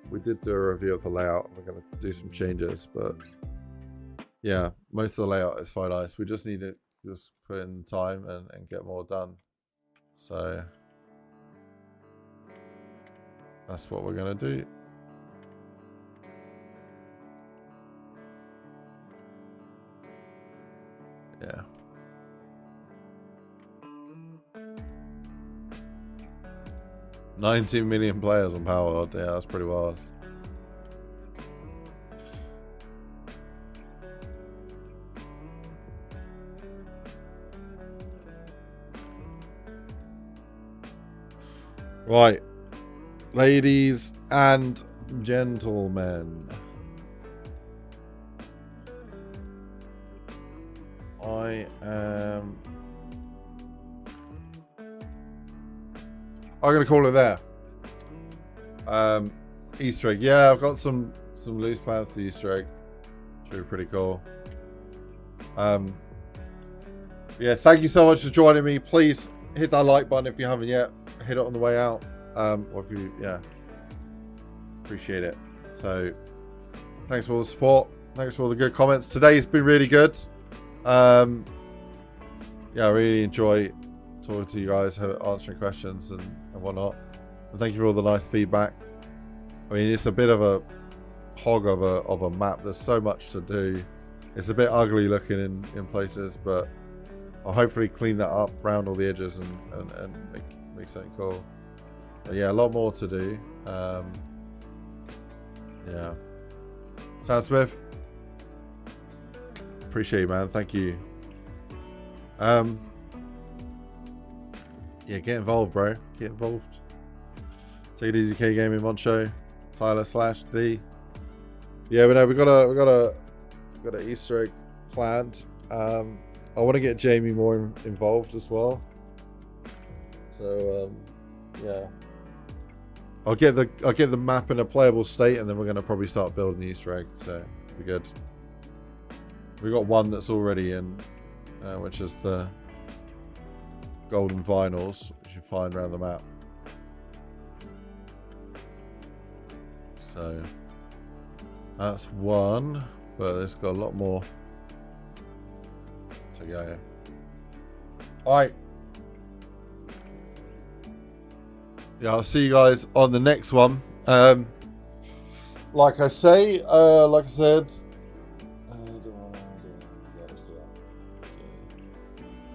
We did do a review of the layout. We're going to do some changes, but yeah, most of the layout is finalized. We just need to just put in time and get more done. So that's what we're going to do. Yeah. $19 million players on Power. Yeah, that's pretty wild. Right, ladies and gentlemen, I'm gonna call it there. Easter egg. Yeah, I've got some loose plans for the Easter egg. Should be pretty cool. Yeah, thank you so much for joining me. Please hit that like button if you haven't yet. Hit it on the way out. Or if you, yeah, appreciate it. So, thanks for all the support. Thanks for all the good comments. Today's been really good. Yeah, I really enjoy talking to you guys, answering questions and whatnot. And thank you for all the nice feedback. I mean, it's a bit of a hog of a map. There's so much to do. It's a bit ugly looking in places, but I'll hopefully clean that up, round all the edges, and make something cool. But yeah, a lot more to do. Yeah. Sam Smith, appreciate you, man. Thank you. Yeah, get involved, bro. Get involved. Take it easy, K Gaming, Moncho, Tyler / D. Yeah, but no, we got an Easter egg planned. I want to get JME more involved as well. So yeah, I'll get the map in a playable state, and then we're gonna probably start building the Easter egg. So it'll be good. We got one that's already in, which is the golden vinyls, which you find around the map. So that's one, but it's got a lot more to go. All right, yeah, I'll see you guys on the next one. Like I said,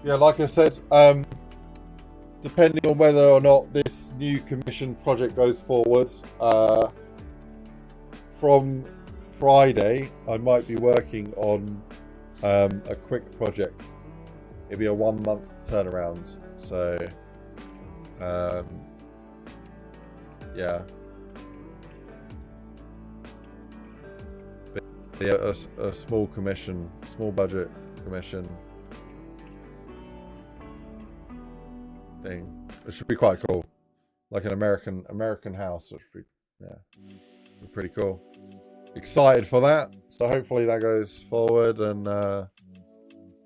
yeah, like I said, depending on whether or not this new commission project goes forward, from Friday, I might be working on a quick project. It'll be a 1 month turnaround. So, yeah. But yeah, a small commission, small budget commission thing. It should be quite cool, like an American house. It should be, yeah, be pretty cool. Excited for that. So hopefully that goes forward, and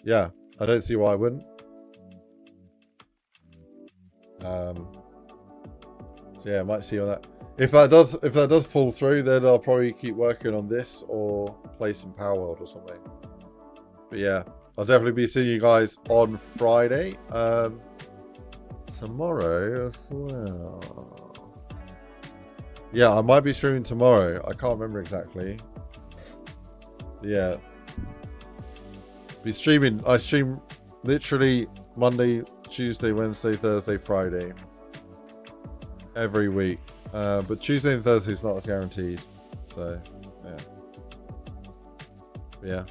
yeah, I don't see why I wouldn't. So yeah, I might see on that. If that does fall through, then I'll probably keep working on this or play some Power World or something. But yeah, I'll definitely be seeing you guys on Friday. Tomorrow as well. Yeah, I might be streaming tomorrow. I can't remember exactly. Yeah. Be streaming. I stream literally Monday, Tuesday, Wednesday, Thursday, Friday. Every week. But Tuesday and Thursday is not as guaranteed. So, yeah. But yeah.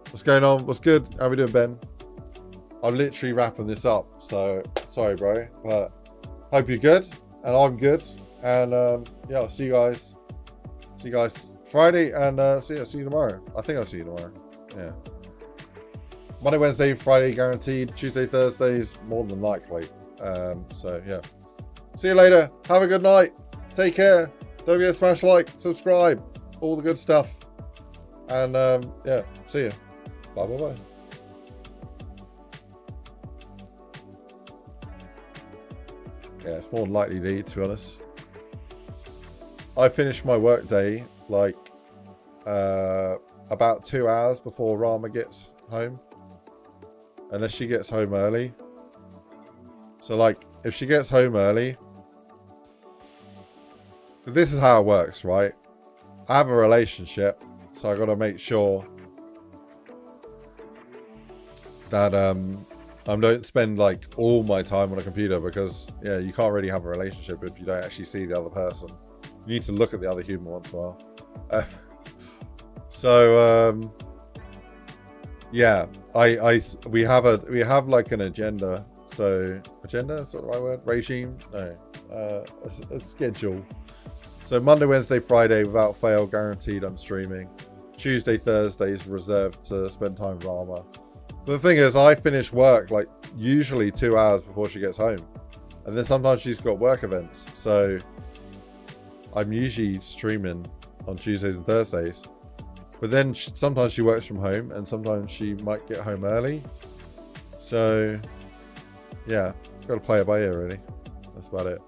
What's going on? What's good? How we doing, Ben? I'm literally wrapping this up. So, sorry, bro. But hope you're good. And I'm good. And yeah, I'll see you guys. See you guys Friday, and see you tomorrow. I think I'll see you tomorrow. Yeah. Monday, Wednesday, Friday guaranteed. Tuesday, Thursdays more than likely. So yeah. See you later. Have a good night. Take care. Don't forget to smash like, subscribe, all the good stuff. And yeah, see you. Bye bye bye. Yeah, it's more than likely to eat, to be honest. I finish my work day like about 2 hours before Rama gets home, unless she gets home early. So like, if she gets home early, this is how it works, right? I have a relationship, so I got to make sure that I don't spend like all my time on a computer, because yeah, you can't really have a relationship if you don't actually see the other person. You need to look at the other human once in a while. So yeah, we have like an agenda. So agenda, is that the right word? Regime? No, a schedule. So Monday, Wednesday, Friday, without fail, guaranteed I'm streaming. Tuesday, Thursday is reserved to spend time with Rama. But the thing is, I finish work like usually 2 hours before she gets home, and then sometimes she's got work events. So I'm usually streaming on Tuesdays and Thursdays. But then sometimes she works from home, and sometimes she might get home early. So yeah, got to play it by ear, really. That's about it.